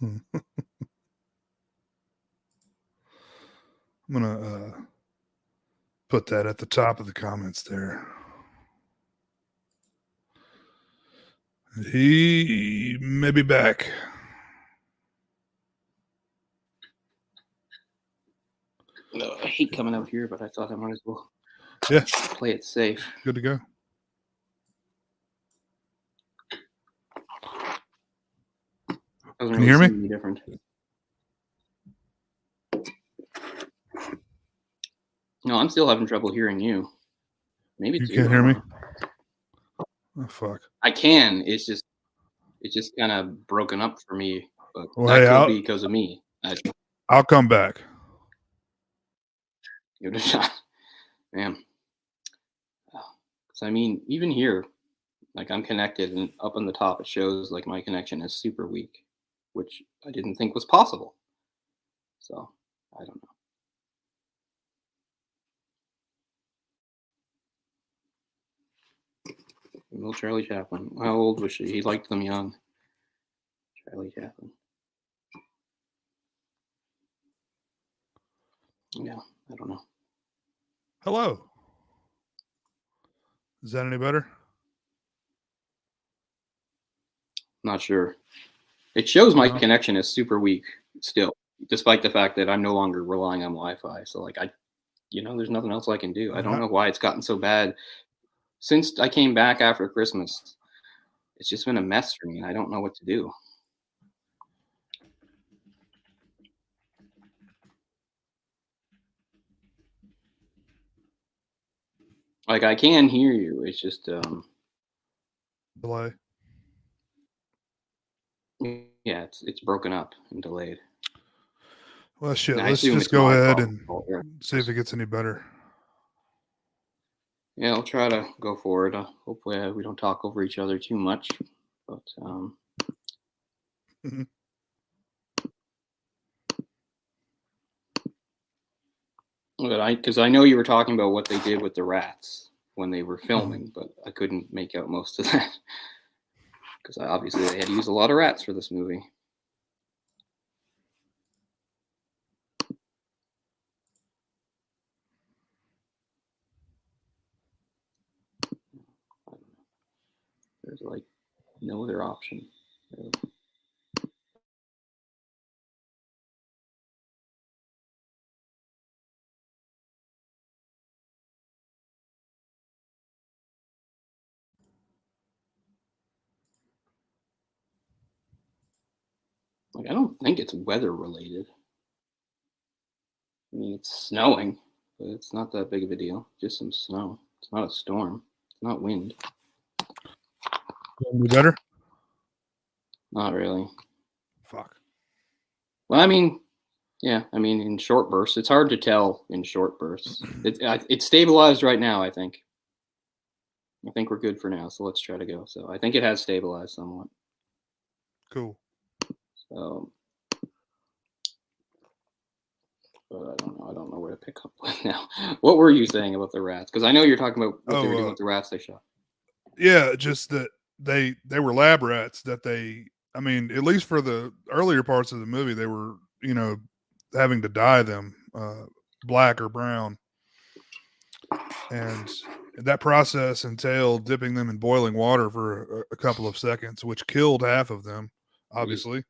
I'm gonna put that at the top of the comments there. He may be back.
No, I hate coming out here, but I thought I might as well play it safe.
Good to go.
Doesn't
Can you
really
hear
seem
me?
any different. No, I'm still having trouble hearing you. Maybe
you can't hear me. Oh fuck!
I can. It's just kind of broken up for me. But
Well,
that
hey,
could be because of me.
I'll come back.
Give it a shot, man. Because I mean, even here, like I'm connected, and up on the top it shows like my connection is super weak, which I didn't think was possible. So I don't know. Little Charlie Chaplin. How old was she? He liked them young. Charlie Chaplin. Yeah, I don't know.
Hello. Is that any better?
Not sure. It shows my connection is super weak still, despite the fact that I'm no longer relying on Wi-Fi. So like there's nothing else I can do. I don't know why it's gotten so bad. Since I came back after Christmas, it's just been a mess for me, and I don't know what to do. Like I can hear you. It's just
delay.
Yeah, it's broken up and delayed.
Well, shit. Let's just go ahead and see if it gets any better.
Yeah, I'll try to go for it. Hopefully, we don't talk over each other too much. But Because I know you were talking about what they did with the rats when they were filming, but I couldn't make out most of that because obviously they had to use a lot of rats for this movie. There's like no other option. Like, I don't think it's weather related. I mean, it's snowing, but it's not that big of a deal. Just some snow. It's not a storm. It's not wind.
Be better?
Not really.
Fuck.
Well, I mean, yeah. I mean, in short bursts, it's hard to tell in short bursts. It's stabilized right now. I think we're good for now. So let's try to go. So I think it has stabilized somewhat.
Cool.
So, but I don't know where to pick up with now. What were you saying about the rats? Because I know you're talking about what they were doing with the rats they shot.
Yeah, just that they were lab rats that they. I mean, at least for the earlier parts of the movie, they were, having to dye them black or brown. And that process entailed dipping them in boiling water for a couple of seconds, which killed half of them, obviously.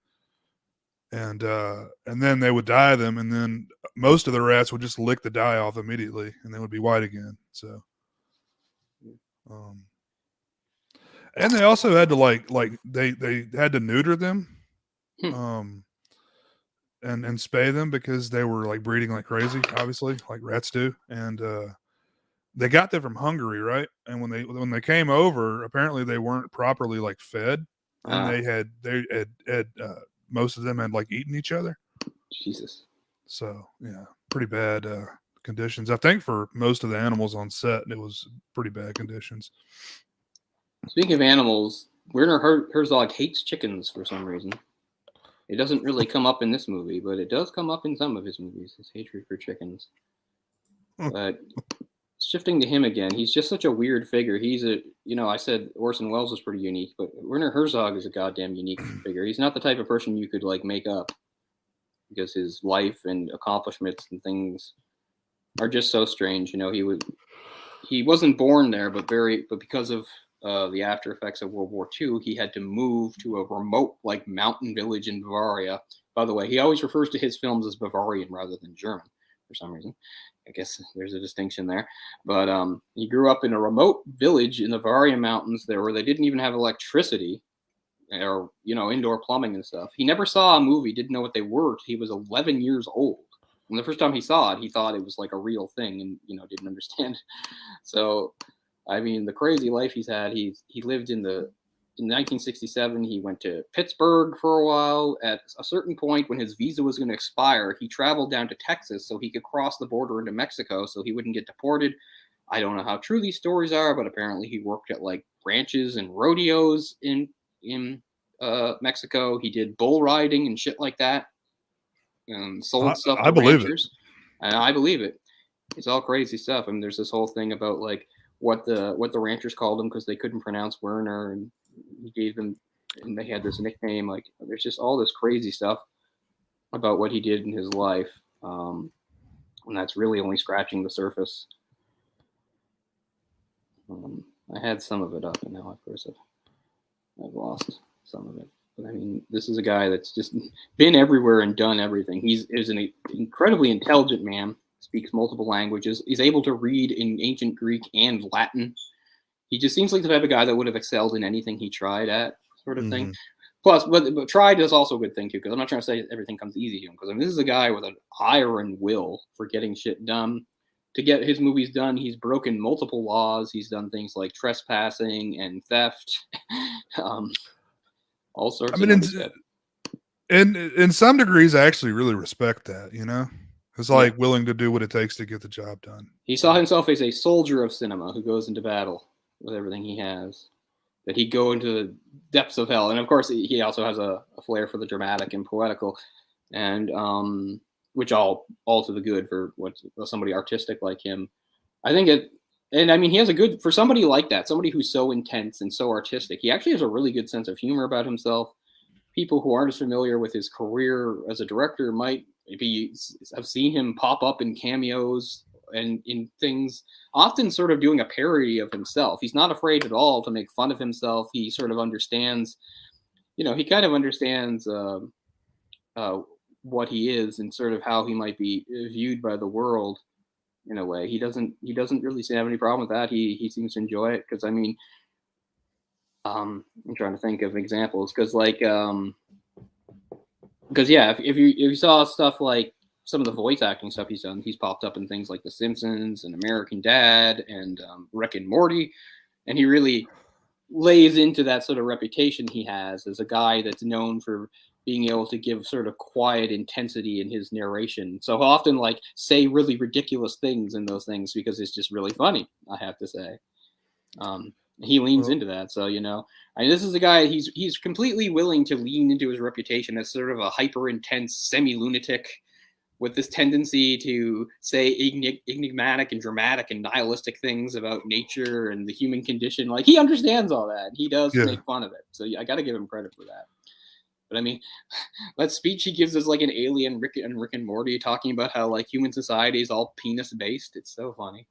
And then they would dye them, and then most of the rats would just lick the dye off immediately, and they would be white again. So, and they also had to they had to neuter them, and spay them because they were like breeding like crazy, obviously, like rats do. And they got them from Hungary, right? And when they came over, apparently they weren't properly like fed, and they had most of them had like eaten each other.
Jesus.
So yeah, pretty bad conditions. I think for most of the animals on set, it was pretty bad conditions.
Speaking of animals, Werner Herzog hates chickens for some reason. It doesn't really come up in this movie, but it does come up in some of his movies, his hatred for chickens. But shifting to him again, he's just such a weird figure. He's I said Orson Welles was pretty unique, but Werner Herzog is a goddamn unique figure. He's not the type of person you could like make up because his life and accomplishments and things are just so strange. He wasn't born there, but because of the after effects of World War II, he had to move to a remote like mountain village in Bavaria. By the way, he always refers to his films as Bavarian rather than German for some reason. I guess there's a distinction there. But he grew up in a remote village in the Bavarian mountains there where they didn't even have electricity or, indoor plumbing and stuff. He never saw a movie, didn't know what they were. He was 11 years old. And the first time he saw it, he thought it was like a real thing and, didn't understand. So, I mean, the crazy life he's had, he lived in 1967, he went to Pittsburgh for a while. At a certain point when his visa was going to expire, he traveled down to Texas so he could cross the border into Mexico so he wouldn't get deported. I don't know how true these stories are, but apparently he worked at like ranches and rodeos in Mexico. He did bull riding and shit like that. And sold stuff to ranchers. And I believe it. It's all crazy stuff. I mean, there's this whole thing about like what the ranchers called him because they couldn't pronounce Werner, and he gave them, and they had this nickname. Like, there's just all this crazy stuff about what he did in his life, and that's really only scratching the surface. I had some of it up, and now, of course, I've lost some of it. I mean, this is a guy that's just been everywhere and done everything. He's an incredibly intelligent man, speaks multiple languages. He's able to read in ancient Greek and Latin. He just seems like the type of guy that would have excelled in anything he tried at, sort of thing. Plus, but tried is also a good thing, too, because I'm not trying to say everything comes easy to him. Because, I mean, this is a guy with an iron will for getting shit done. To get his movies done, he's broken multiple laws. He's done things like trespassing and theft. All sorts of shit.
And in some degrees, I actually really respect that, It's like willing to do what it takes to get the job done.
He saw himself as a soldier of cinema who goes into battle with everything he has. That he'd go into the depths of hell. And of course, he also has a flair for the dramatic and poetical. And which all to the good for somebody artistic like him. I think it, and I mean, he has a good, for somebody like that, somebody who's so intense and so artistic, he actually has a really good sense of humor about himself. People who aren't as familiar with his career as a director might maybe have seen him pop up in cameos and in things, often sort of doing a parody of himself. He's not afraid at all to make fun of himself. He sort of understands, he kind of understands what he is and sort of how he might be viewed by the world in a way. He doesn't really have any problem with that. He seems to enjoy it because, I mean, I'm trying to think of examples because yeah, if you saw stuff like some of the voice acting stuff he's done, he's popped up in things like The Simpsons and American Dad and Rick and Morty, and he really lays into that sort of reputation he has as a guy that's known for being able to give sort of quiet intensity in his narration. So he'll often like say really ridiculous things in those things because it's just really funny, I have to say. He leans into that. So, I mean, this is a guy, he's completely willing to lean into his reputation as sort of a hyper intense semi-lunatic with this tendency to say enigmatic and dramatic and nihilistic things about nature and the human condition. Like, he understands all that. He does make fun of it. So I got to give him credit for that. But I mean, that speech he gives is like an alien Rick and Morty talking about how like human society is all penis based. It's so funny.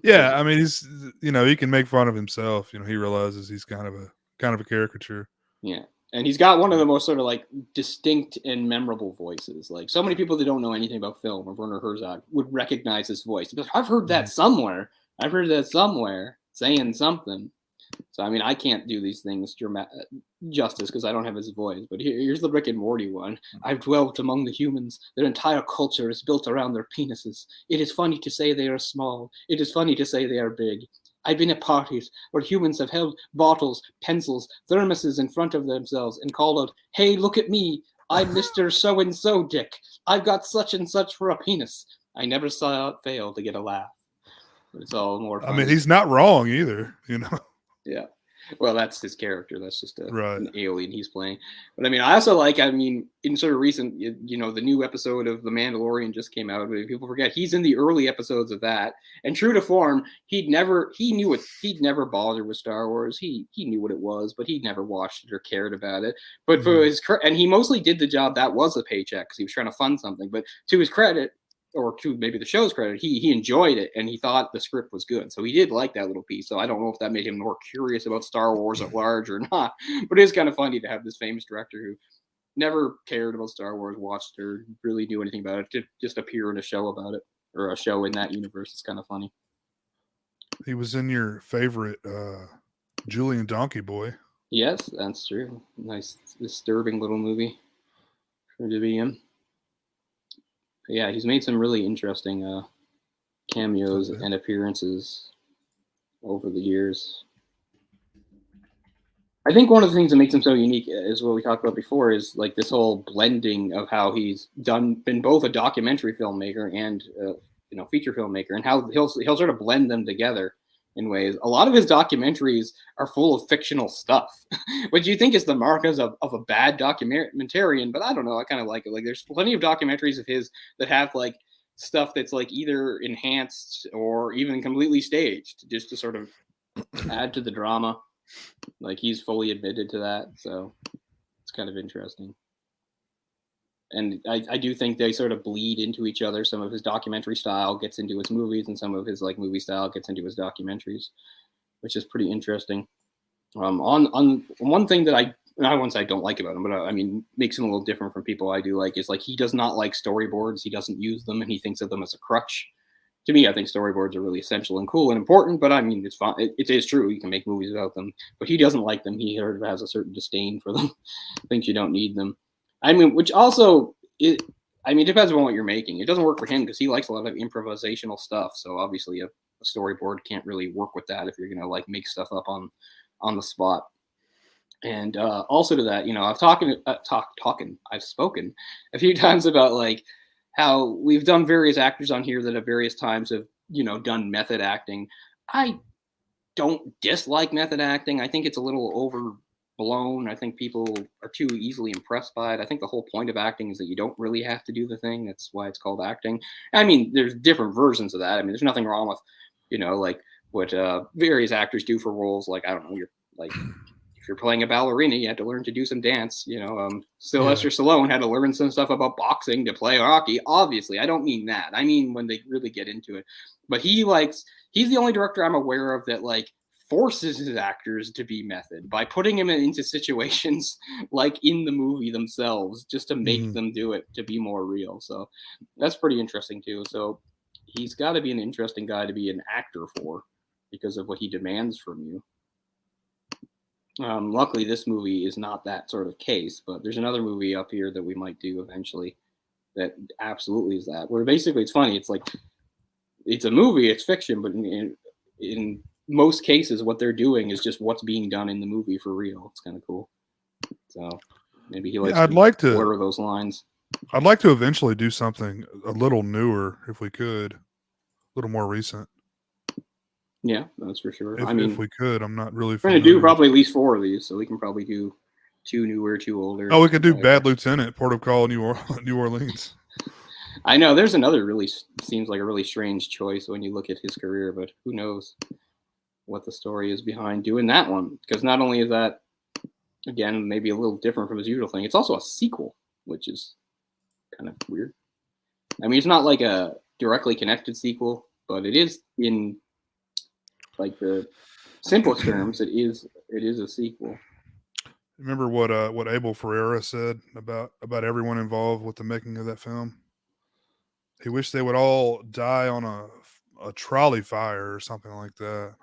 Yeah, I mean, he's he can make fun of himself. He realizes he's kind of a caricature.
Yeah, and he's got one of the most sort of like distinct and memorable voices. Like so many people that don't know anything about film or Werner Herzog would recognize his voice. Because I've heard that somewhere. I've heard that somewhere saying something. So I mean, I can't do these things justice because I don't have his voice. But here's the Rick and Morty one. I've dwelt among the humans. Their entire culture is built around their penises. It is funny to say they are small. It is funny to say they are big. I've been at parties where humans have held bottles, pencils, thermoses in front of themselves and called out, "Hey, look at me. I'm Mr. So-and-so Dick. I've got such and such for a penis." I never saw it fail to get a laugh. It's all more funny.
I mean, he's not wrong either,
Yeah. Well, that's his character. That's just an alien he's playing. But I mean, I also in sort of recent, the new episode of The Mandalorian just came out. But people forget he's in the early episodes of that. And true to form, he'd never bothered with Star Wars. He knew what it was, but he'd never watched it or cared about it. But for and he mostly did the job that was a paycheck because he was trying to fund something. But to his credit, or to maybe the show's credit, he enjoyed it and he thought the script was good. So he did like that little piece. So I don't know if that made him more curious about Star Wars at large or not, but it is kind of funny to have this famous director who never cared about Star Wars, watched or really knew anything about it, to just appear in a show about it or a show in that universe. It's kind of funny.
He was in your favorite Julian Donkey Boy.
Yes, that's true. Nice, disturbing little movie for to be in. Yeah, he's made some really interesting cameos and appearances over the years. I think one of the things that makes him so unique is what we talked about before is like this whole blending of how he's been both a documentary filmmaker and feature filmmaker, and how he'll sort of blend them together in ways. A lot of his documentaries are full of fictional stuff, which you think is the markers of a bad documentarian, but I don't know. I kind of like it. Like there's plenty of documentaries of his that have like stuff that's like either enhanced or even completely staged just to sort of add to the drama. Like he's fully admitted to that. So it's kind of interesting. And I do think they sort of bleed into each other. Some of his documentary style gets into his movies, and some of his like movie style gets into his documentaries, which is pretty interesting. On one thing that I won't say I don't like about him, but I mean makes him a little different from people I do like is like he does not like storyboards. He doesn't use them, and he thinks of them as a crutch. To me, I think storyboards are really essential and cool and important, but I mean it's fine. It is true you can make movies without them, but he doesn't like them. He sort of has a certain disdain for them. Thinks you don't need them. I mean, which also, it depends on what you're making. It doesn't work for him because he likes a lot of improvisational stuff. So obviously a storyboard can't really work with that if you're going to like make stuff up on the spot. And also to that, I've spoken a few times about like how we've done various actors on here that at various times have, done method acting. I don't dislike method acting. I think it's a little blown. I think people are too easily impressed by it. I think the whole point of acting is that you don't really have to do the thing. That's why it's called acting. I mean, there's different versions of that. I mean, there's nothing wrong with, like what various actors do for roles. Like, I don't know, you're like, if you're playing a ballerina, you have to learn to do some dance. Sylvester Stallone had to learn some stuff about boxing to play hockey. Obviously, I don't mean that. I mean when they really get into it. But he's the only director I'm aware of that like forces his actors to be method by putting him into situations like in the movie themselves, just to make them do it, to be more real. So that's pretty interesting too. So he's got to be an interesting guy to be an actor for, because of what he demands from you. Luckily, this movie is not that sort of case, but there's another movie up here that we might do eventually that absolutely is that. Where basically, it's funny. It's like it's a movie, it's fiction, but in most cases, what they're doing is just what's being done in the movie for real. It's kind of cool. So maybe he likes to blur those lines.
I'd like to eventually do something a little newer, if we could, a little more recent.
Yeah, that's for sure.
If we could, I'm not really.
We're going to do probably at least 4 of these, so we can probably do 2 newer, 2 older.
Oh, we could do Bad Lieutenant, Port of Call, New Orleans.
I know there's another seems like a really strange choice when you look at his career, but who knows what the story is behind doing that one? Because not only is that, again, maybe a little different from his usual thing, it's also a sequel, which is kind of weird. I mean, it's not like a directly connected sequel, but it is in like the simplest terms, it is a sequel.
Remember what Abel Ferreira said about everyone involved with the making of that film? He wished they would all die on a trolley fire or something like that.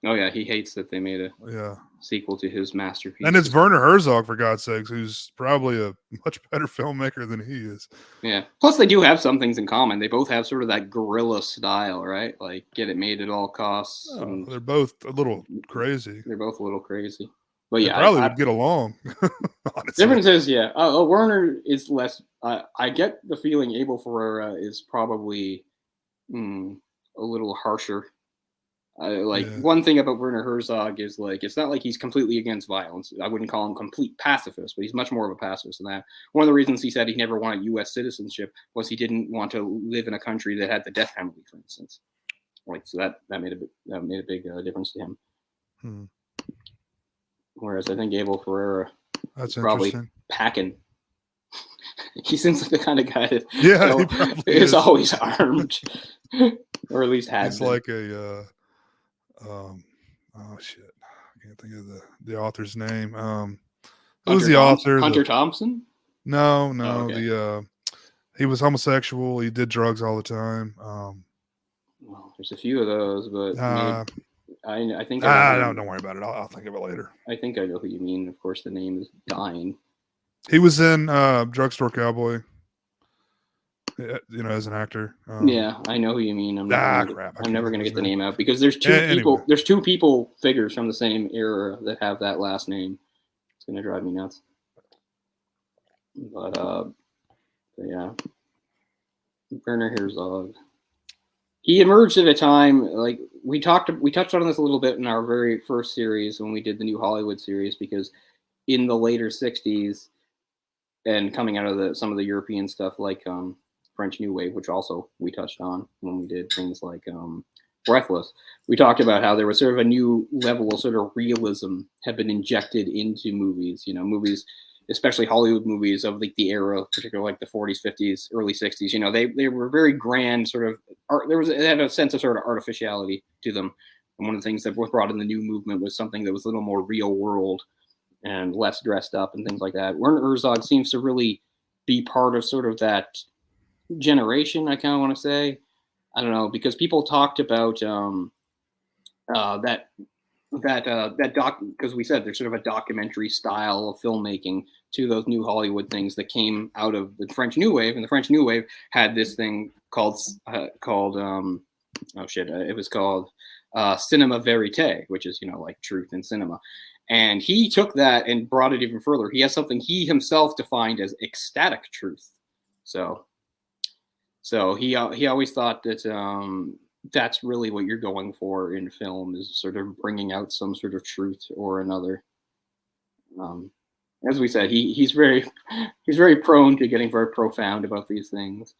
Oh yeah, he hates that they made a sequel to his masterpiece.
And it's Werner Herzog, for God's sakes, who's probably a much better filmmaker than he is.
Yeah. Plus, they do have some things in common. They both have sort of that guerrilla style, right? Like, get it made at all costs.
Oh, they're both a little crazy.
They're both a little crazy. But yeah,
they probably would get along.
Difference is, Werner is less. I get the feeling Abel Ferreira is probably a little harsher. One thing about Werner Herzog is like, it's not like he's completely against violence. I wouldn't call him complete pacifist, but he's much more of a pacifist than that. One of the reasons he said he never wanted U.S. citizenship was he didn't want to live in a country that had the death penalty, for instance. So that made a big difference to him. Whereas I think Abel Ferreira is probably packing. He seems like the kind of guy that
he probably
is always armed, or at least has.
He's like a oh shit, I can't think of the author's name. Who's the author?
Hunter Thompson?
No. Oh, okay. He was homosexual. He did drugs all the time.
Well, there's a few of those, but I think
don't worry about it. I'll think of it later.
I think I know who you mean. Of course, the name is dying.
He was in Drugstore Cowboy. As an actor.
Yeah, I know who you mean. I'm never going to get the name out because there's two people. Anyway. There's 2 people figures from the same era that have that last name. It's going to drive me nuts. But yeah, Werner Herzog. He emerged at a time like we touched on this a little bit in our very first series when we did the New Hollywood series, because in the later '60s and coming out of some of the European stuff like French New Wave, which also we touched on when we did things like Breathless. We talked about how there was sort of a new level of sort of realism had been injected into movies. Movies, especially Hollywood movies of like the era, particularly like the 40s, 50s, early 60s. They were very grand, sort of art. They had a sense of sort of artificiality to them. And one of the things that was brought in the new movement was something that was a little more real world and less dressed up and things like that. Werner Herzog seems to really be part of sort of that generation, I kind of want to say. I don't know, because people talked about that doc, because we said there's sort of a documentary style of filmmaking to those new Hollywood things that came out of the French New Wave, and the French New Wave had this thing called it was called cinema verite, which is like truth in cinema. And he took that and brought it even further. He has something he himself defined as ecstatic truth. So he always thought that that's really what you're going for in film, is sort of bringing out some sort of truth or another. As we said, he's very prone to getting very profound about these things.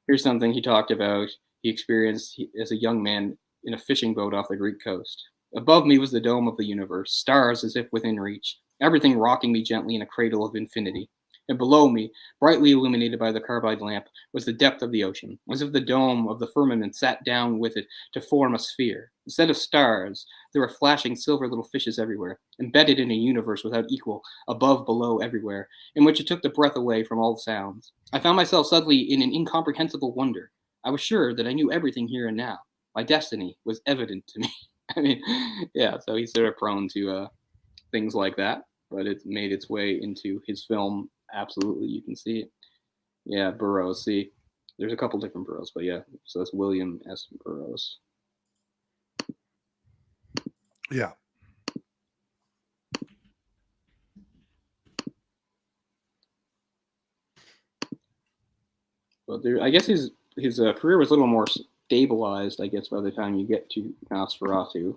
Here's something he talked about. He experienced as a young man in a fishing boat off the Greek coast. Above me was the dome of the universe, stars as if within reach, everything rocking me gently in a cradle of infinity. And below me, brightly illuminated by the carbide lamp, was the depth of the ocean, as if the dome of the firmament sat down with it to form a sphere. Instead of stars, there were flashing silver little fishes everywhere, embedded in a universe without equal, above, below, everywhere, in which it took the breath away from all the sounds. I found myself suddenly in an incomprehensible wonder. I was sure that I knew everything here and now. My destiny was evident to me. I mean, yeah, so he's sort of prone to things like that, but it made its way into his film. Absolutely, you can see it. Yeah, Burroughs. See, there's a couple different Burroughs, but yeah, so that's William S. Burroughs.
Yeah.
But there, I guess his career was a little more stabilized, I guess, by the time you get to Nosferatu.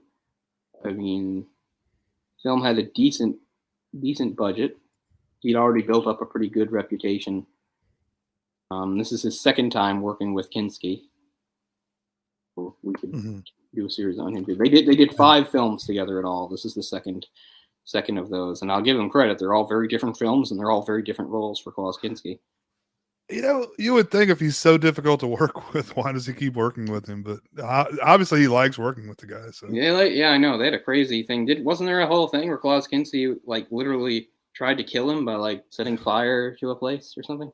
I mean, film had a decent budget. He'd already built up a pretty good reputation. This is his second time working with Kinski. We could do a series on him too. They did 5 films together in all. This is the second of those, and I'll give them credit. They're all very different films, and they're all very different roles for Klaus Kinski.
You know, you would think if he's so difficult to work with, why does he keep working with him? But obviously, he likes working with the guy. So
yeah, I know they had a crazy thing. Wasn't there a whole thing where Klaus Kinski like literally tried to kill him by like setting fire to a place or something?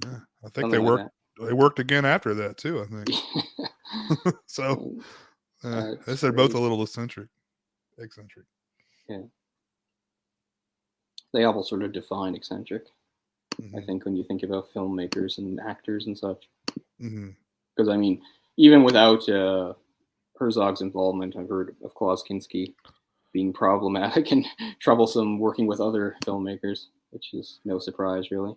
Yeah, I think they worked again after that too. I think so. I guess they're both a little eccentric.
Yeah, they all sort of define eccentric. I think when you think about filmmakers and actors and such, because I mean, even without Herzog's involvement, I've heard of Klaus Kinski being problematic and troublesome working with other filmmakers, which is no surprise, really.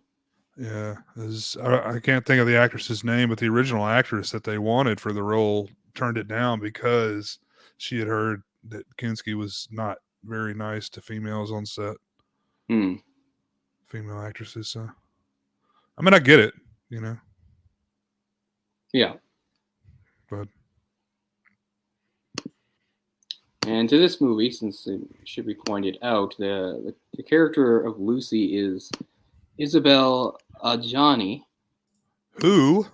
Yeah, I can't think of the actress's name, but the original actress that they wanted for the role turned it down because she had heard that Kinski was not very nice to females on set. Female actresses. So, I mean, I get it, you know.
Yeah.
But.
And to this movie, since it should be pointed out, the character of Lucy is Isabelle Adjani.
Who?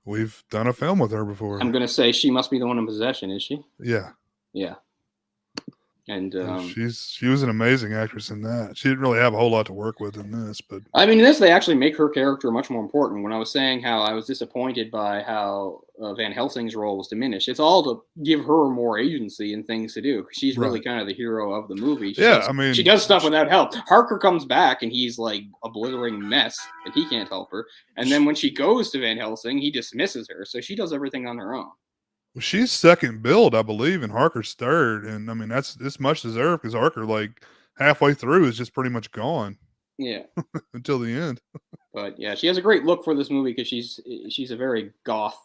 We've done a film with her before.
I'm going to say she must be the one in possession, is she?
Yeah.
Yeah. And
she was an amazing actress in that. She didn't really have a whole lot to work with in this, but
I mean, this they actually make her character much more important. When I was saying how I was disappointed by how Van Helsing's role was diminished, it's all to give her more agency and things to do because she's really kind of the hero of the movie. She does stuff without help. Harker comes back and he's like a blithering mess and he can't help her. And then when she goes to Van Helsing, he dismisses her. So she does everything on her own.
She's second billed, I believe, and Harker's third. And I mean, that's much deserved because Harker, like halfway through, is just pretty much gone.
Yeah.
Until the end.
But yeah, she has a great look for this movie because she's a very goth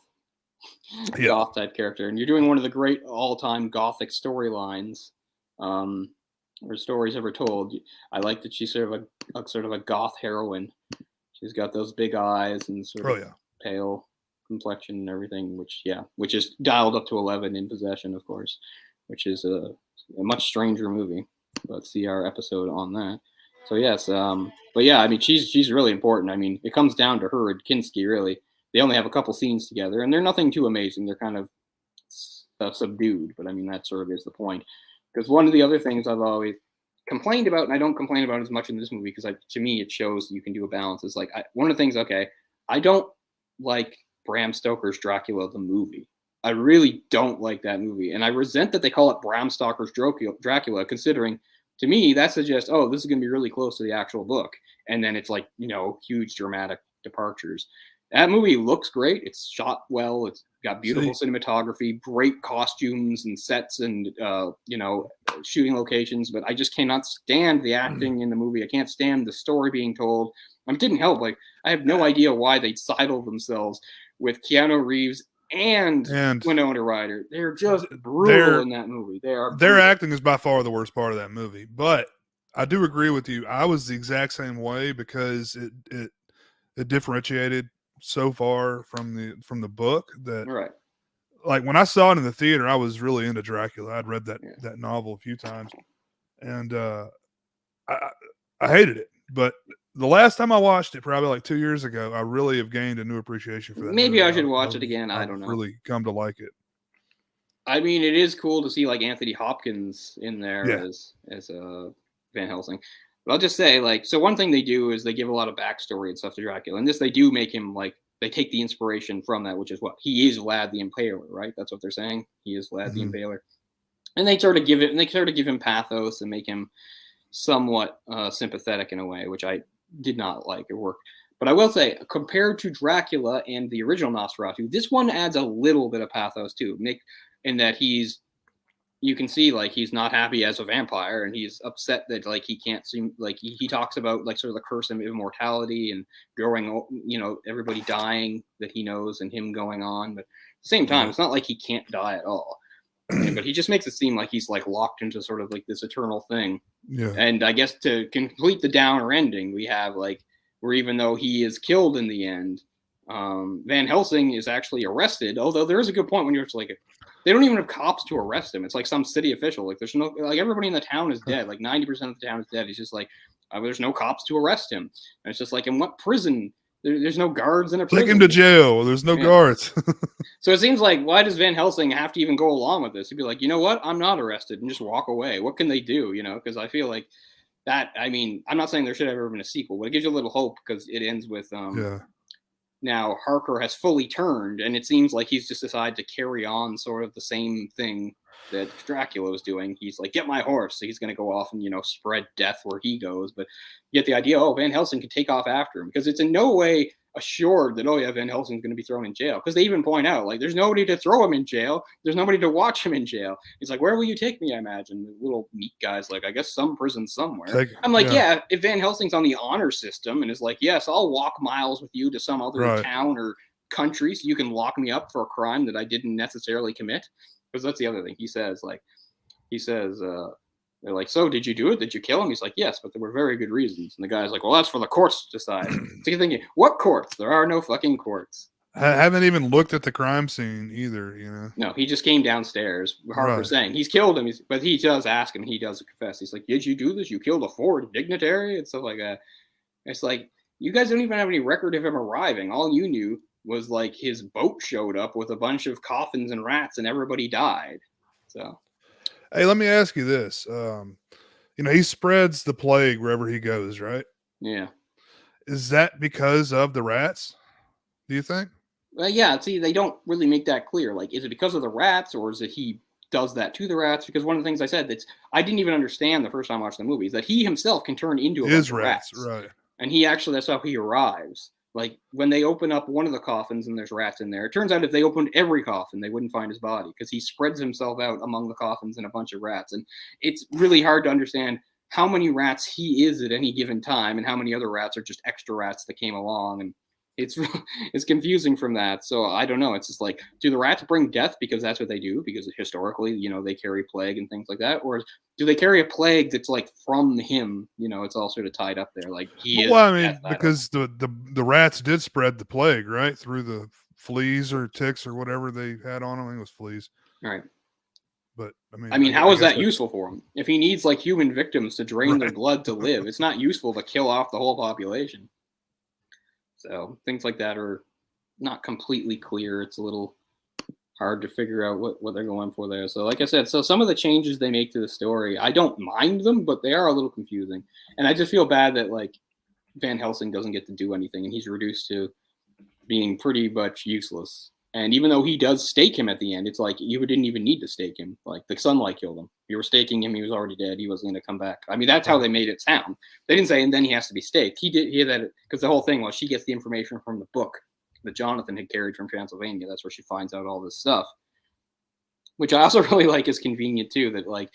type character. And you're doing one of the great all-time gothic storylines or stories ever told. I like that she's sort of a goth heroine. She's got those big eyes and sort of pale complexion and everything, which is dialed up to 11 in Possession, of course, which is a much stranger movie, but see our episode on that. So yes, but yeah, I mean, she's really important. I mean, it comes down to her and Kinski, really. They only have a couple scenes together, and they're nothing too amazing. They're kind of subdued, but I mean, that sort of is the point. Because one of the other things I've always complained about, and I don't complain about as much in this movie, because to me, it shows you can do a balance, is like, one of the things, I don't like Bram Stoker's Dracula the movie. I really don't like that movie, and I resent that they call it Bram Stoker's Dracula, considering to me that suggests, oh, this is going to be really close to the actual book, and then it's like, huge dramatic departures. That movie looks great. It's shot well. It's got beautiful cinematography, great costumes and sets, and shooting locations. But I just cannot stand the acting in the movie. I can't stand the story being told. It didn't help. Like, I have no idea why they sidled themselves with Keanu Reeves and Winona Ryder. They're just brutal in that movie. They are.
Their acting is by far the worst part of that movie. But I do agree with you. I was the exact same way because it differentiated so far from the book that
Right.
like when I saw it in the theater, I was really into Dracula. I'd read that
Yeah.
that novel a few times, and I I hated it. But the last time I watched it, probably like 2 years ago, I really have gained a new appreciation for that
Maybe
movie.
I should watch it again. I
I've
don't know.
really come to like it.
I mean, it is cool to see like Anthony Hopkins in there
Yeah.
as Van Helsing. But I'll just say, like, so one thing they do is they give a lot of backstory and stuff to Dracula, and this they do make him like they take the inspiration from that, which is what he is Vlad the Impaler, right? That's what they're saying. He is Vlad the
Mhm.
Impaler, and they sort of give it, and they sort of give him pathos and make him somewhat sympathetic in a way, which I did not like or work. But I will say, compared to Dracula and the original Nosferatu, this one adds a little bit of pathos too. Nick, in that you can see like he's not happy as a vampire, and he's upset that like he can't seem like he talks about like sort of the curse of immortality and growing, everybody dying that he knows and him going on. But at the same time, it's not like he can't die at all. But he just makes it seem like he's like locked into sort of like this eternal thing.
Yeah.
And I guess to complete the downer ending, we have like where even though he is killed in the end, Van Helsing is actually arrested. Although there is a good point when you're just like, they don't even have cops to arrest him. It's like some city official. Like there's no, like everybody in the town is dead. Like 90% of the town is dead. He's just like, there's no cops to arrest him. And it's just like, in what prison? There's no guards in a prison.
Take him to jail. There's no guards.
So it seems like, why does Van Helsing have to even go along with this? He'd be like, you know what? I'm not arrested, and just walk away. What can they do? Because I feel like that, I mean, I'm not saying there should have ever been a sequel, but it gives you a little hope because it ends with now Harker has fully turned, and it seems like he's just decided to carry on sort of the same thing that Dracula was doing. He's like, get my horse. So he's going to go off and, spread death where he goes. But you get the idea, Van Helsing can take off after him, because it's in no way assured that, Van Helsing's going to be thrown in jail. Because they even point out, like, there's nobody to throw him in jail. There's nobody to watch him in jail. He's like, where will you take me, I imagine? The little meat guy's like, I guess some prison somewhere. I'm like, yeah, if Van Helsing's on the honor system and is like, yes, I'll walk miles with you to some other town or country so you can lock me up for a crime that I didn't necessarily commit. Because that's the other thing. He says, they're like, so did you do it? Did you kill him? He's like, yes, but there were very good reasons. And the guy's like, well, that's for the courts to decide. So you're thinking, what courts? There are no fucking courts.
I haven't even looked at the crime scene either,
No, he just came downstairs. Harper's saying he's killed him, but he does ask him. He does confess. He's like, did you do this? You killed a forward dignitary and stuff like that. It's like, you guys don't even have any record of him arriving. All you knew was like his boat showed up with a bunch of coffins and rats and everybody died. So.
Hey, let me ask you this. He spreads the plague wherever he goes, right?
Yeah.
Is that because of the rats, do you think?
Yeah, see, they don't really make that clear. Like, is it because of the rats, or is it he does that to the rats? Because one of the things I said I didn't even understand the first time I watched the movie is that he himself can turn into a bunch of rats.
Right.
And that's how he arrives. Like, when they open up one of the coffins and there's rats in there, it turns out if they opened every coffin, they wouldn't find his body because he spreads himself out among the coffins and a bunch of rats. And it's really hard to understand how many rats he is at any given time and how many other rats are just extra rats that came along. And it's confusing from that. So I don't know. It's just like, do the rats bring death because that's what they do? Because historically, they carry plague and things like that. Or do they carry a plague that's like from him? It's all sort of tied up there. Like
because the rats did spread the plague, right? Through the fleas or ticks or whatever they had on them. I think it was fleas.
Right.
But
how is that useful for him? If he needs like human victims to drain their blood to live, it's not useful to kill off the whole population. So things like that are not completely clear. It's a little hard to figure out what they're going for there. So like I said, some of the changes they make to the story, I don't mind them, but they are a little confusing. And I just feel bad that like Van Helsing doesn't get to do anything and he's reduced to being pretty much useless. And even though he does stake him at the end, it's like you didn't even need to stake him. Like the sunlight killed him. You were staking him. He was already dead. He wasn't going to come back. I mean, that's how they made it sound. They didn't say, and then he has to be staked. He did hear that because the whole thing was she gets the information from the book that Jonathan had carried from Transylvania. That's where she finds out all this stuff, which I also really like is convenient too. That like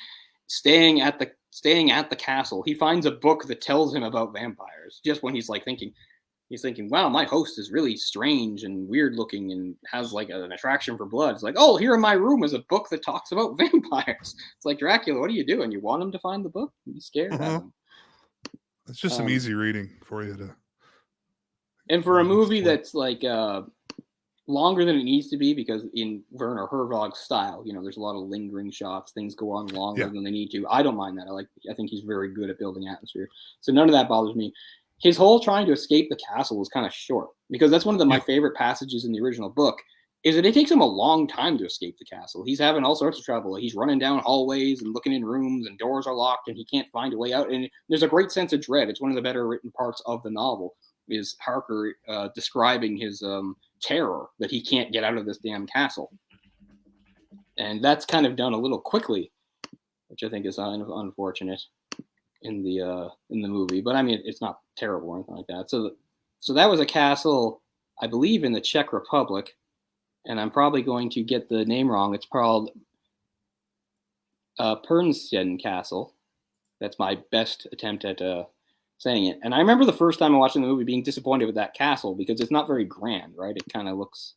staying at the castle, he finds a book that tells him about vampires just when he's like thinking. He's thinking, wow, my host is really strange and weird looking and has like an attraction for blood. It's like, oh, here in my room is a book that talks about vampires. It's like, Dracula, what are you doing? You want him to find the book? Are you scared?
It's just some easy reading for you to.
And for a movie that's like longer than it needs to be, because in Werner Herzog's style, there's a lot of lingering shots. Things go on longer than they need to. I don't mind that. I think he's very good at building atmosphere. So none of that bothers me. His whole trying to escape the castle is kind of short, because that's one of my favorite passages in the original book, is that it takes him a long time to escape the castle. He's having all sorts of trouble. He's running down hallways and looking in rooms, and doors are locked, and he can't find a way out. And there's a great sense of dread. It's one of the better written parts of the novel, is Harker describing his terror that he can't get out of this damn castle. And that's kind of done a little quickly, which I think is unfortunate in the movie. But I mean, it's not terrible or anything like that. So that was a castle, I believe, in the Czech Republic, and I'm probably going to get the name wrong. It's called Pernsten Castle. That's my best attempt at saying it. And I remember the first time I watched the movie being disappointed with that castle, because it's not very grand, right? It kind of looks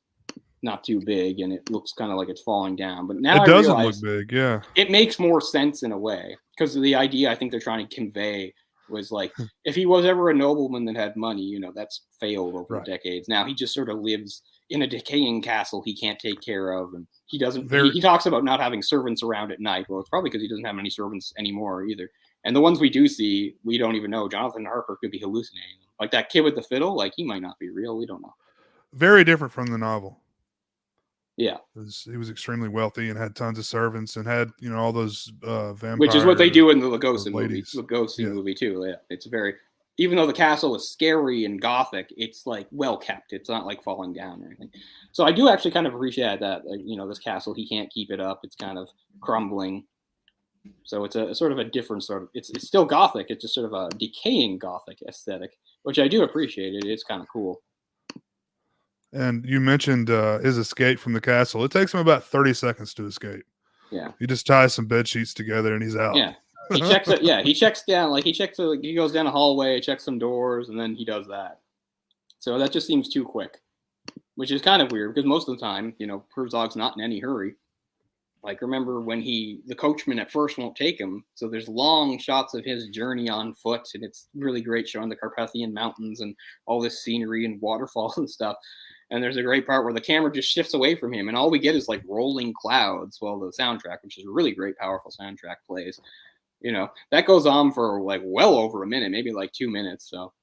not too big, and it looks kind of like it's falling down. But now
it doesn't look big, yeah.
It makes more sense in a way, because the idea I think they're trying to convey was like, if he was ever a nobleman that had money, that's failed over decades. Now he just sort of lives in a decaying castle he can't take care of, and he doesn't. He talks about not having servants around at night. Well, it's probably because he doesn't have many servants anymore either. And the ones we do see, we don't even know. Jonathan Harker could be hallucinating. Like that kid with the fiddle, like he might not be real. We don't know.
Very different from the novel.
Yeah.
He was extremely wealthy and had tons of servants and had, all those vampire.
Which is what they do in the Lugosi movie. Lugosi movie too. Yeah. It's very, even though the castle is scary and gothic, it's like well kept. It's not like falling down or anything. So I do actually kind of appreciate that. Like, this castle, he can't keep it up. It's kind of crumbling. So it's a sort of a different sort of, it's still gothic. It's just sort of a decaying gothic aesthetic, which I do appreciate. It's kind of cool.
And you mentioned his escape from the castle. It takes him about 30 seconds to escape.
Yeah.
He just ties some bed sheets together and he's out.
Yeah. He checks it. Yeah. He checks down, he goes down a hallway, checks some doors, and then he does that. So that just seems too quick, which is kind of weird, because most of the time, Herzog's not in any hurry. Like, remember when the coachman at first won't take him. So there's long shots of his journey on foot, and it's really great showing the Carpathian Mountains and all this scenery and waterfalls and stuff. And there's a great part where the camera just shifts away from him, and all we get is like rolling clouds while the soundtrack, which is a really great, powerful soundtrack, plays. That goes on for like well over a minute, maybe like 2 minutes. So,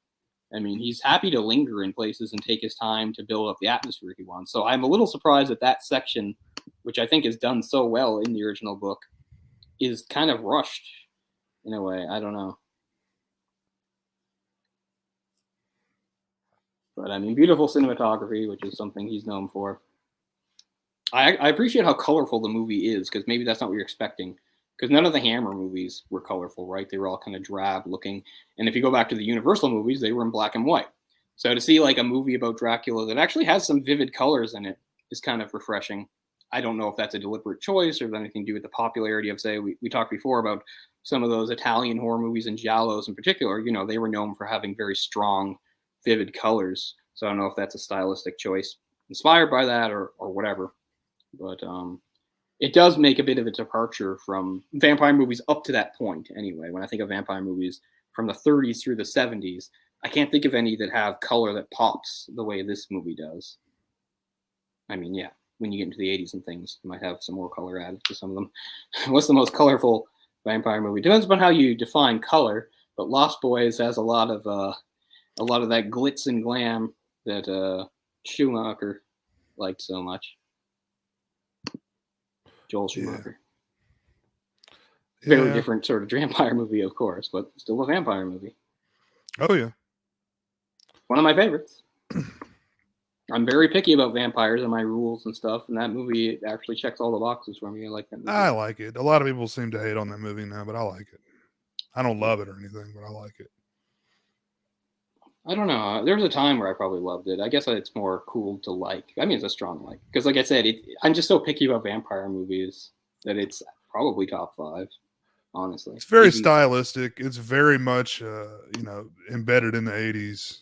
I mean, he's happy to linger in places and take his time to build up the atmosphere he wants. So I'm a little surprised that section, which I think is done so well in the original book, is kind of rushed in a way. I don't know. But I mean, beautiful cinematography, which is something he's known for. I appreciate how colorful the movie is, because maybe that's not what you're expecting. Because none of the Hammer movies were colorful, right? They were all kind of drab looking. And if you go back to the Universal movies, they were in black and white. So to see like a movie about Dracula that actually has some vivid colors in it is kind of refreshing. I don't know if that's a deliberate choice or if anything to do with the popularity of, say, we talked before about some of those Italian horror movies and giallos in particular. They were known for having very strong, vivid colors. So I don't know if that's a stylistic choice inspired by that or whatever. But it does make a bit of a departure from vampire movies up to that point anyway. When I think of vampire movies from the 30s through the 70s, I can't think of any that have color that pops the way this movie does. I mean, yeah, when you get into the 80s and things, you might have some more color added to some of them. What's the most colorful vampire movie? Depends upon how you define color, but Lost Boys has a lot of that glitz and glam that Schumacher liked so much. Joel Schumacher. Yeah. Very different sort of vampire movie, of course, but still a vampire movie.
Oh, yeah.
One of my favorites. I'm very picky about vampires and my rules and stuff, and that movie actually checks all the boxes for me. I like that movie.
I like it. A lot of people seem to hate on that movie now, but I like it. I don't love it or anything, but I like it.
I don't know. There was a time where I probably loved it. I guess it's more cool to like. I mean, it's a strong like. Because like I said, I'm just so picky about vampire movies that it's probably top 5, honestly.
It's very stylistic. It's very much, embedded in the 80s,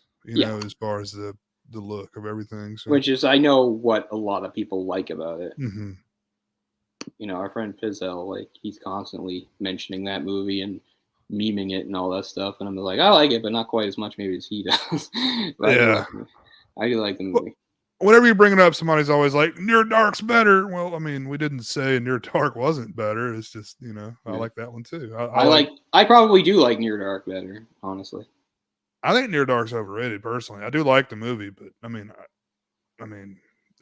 as far as the look of everything. So.
Which is, I know what a lot of people like about it.
Mm-hmm.
Our friend Pizzell, like, he's constantly mentioning that movie and memeing it and all that stuff, and I'm like, I like it, but not quite as much maybe as he does. But
Yeah.
I do like the movie.
Whenever you bring it up, somebody's always like, Near Dark's better. Well, I mean, we didn't say Near Dark wasn't better. It's just, you know, I like that one too.
I probably do like Near Dark better, honestly.
I think Near Dark's overrated personally. I do like the movie, but I mean,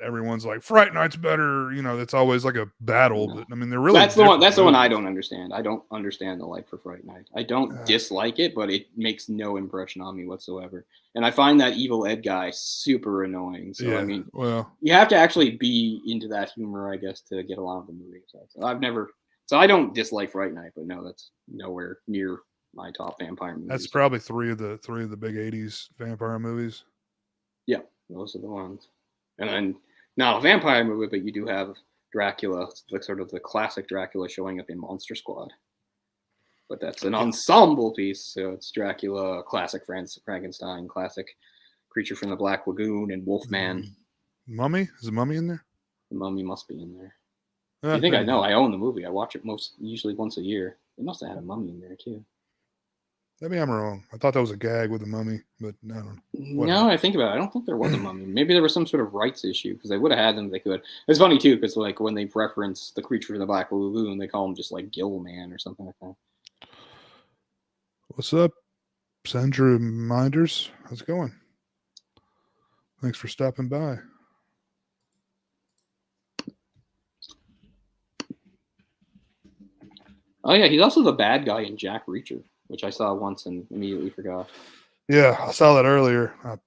everyone's like Fright Night's better. You know, it's always like a battle, but I mean, they're really
that's the one. That's the one I
movies.
don't understand. I don't understand the like for Fright Night. I don't dislike it, but it makes no impression on me whatsoever. And I find that Evil Ed guy super annoying. So
Yeah,
I mean,
well,
you have to actually be into that humor, I guess, to get along with the movie. So I don't dislike Fright Night, but no, that's nowhere near my top vampire movies.
that's probably three of the big '80s vampire movies.
Yeah, those are the ones. And then not a vampire movie, but you do have Dracula, like sort of the classic Dracula showing up in Monster Squad. But that's an ensemble piece, so it's Dracula, classic Frankenstein, classic Creature from the Black Lagoon, and Wolfman.
Mummy? Is the Mummy in there?
The Mummy must be in there. You think I know? I own the movie. I watch it usually once a year. They must have had a Mummy in there too.
Maybe I'm wrong. I thought that was a gag with the Mummy, but I don't know.
Now I think about it, I don't think there was a Mummy. Maybe there was some sort of rights issue because they would have had them if they could. It's funny too because like when they reference the Creature in the Black Lagoon, they call him just like Gill Man or something like that.
What's up, Sandra Minders? How's it going? Thanks for stopping by.
Oh yeah, he's also the bad guy in Jack Reacher, which I saw once and immediately forgot.
Yeah, I saw that earlier. I'm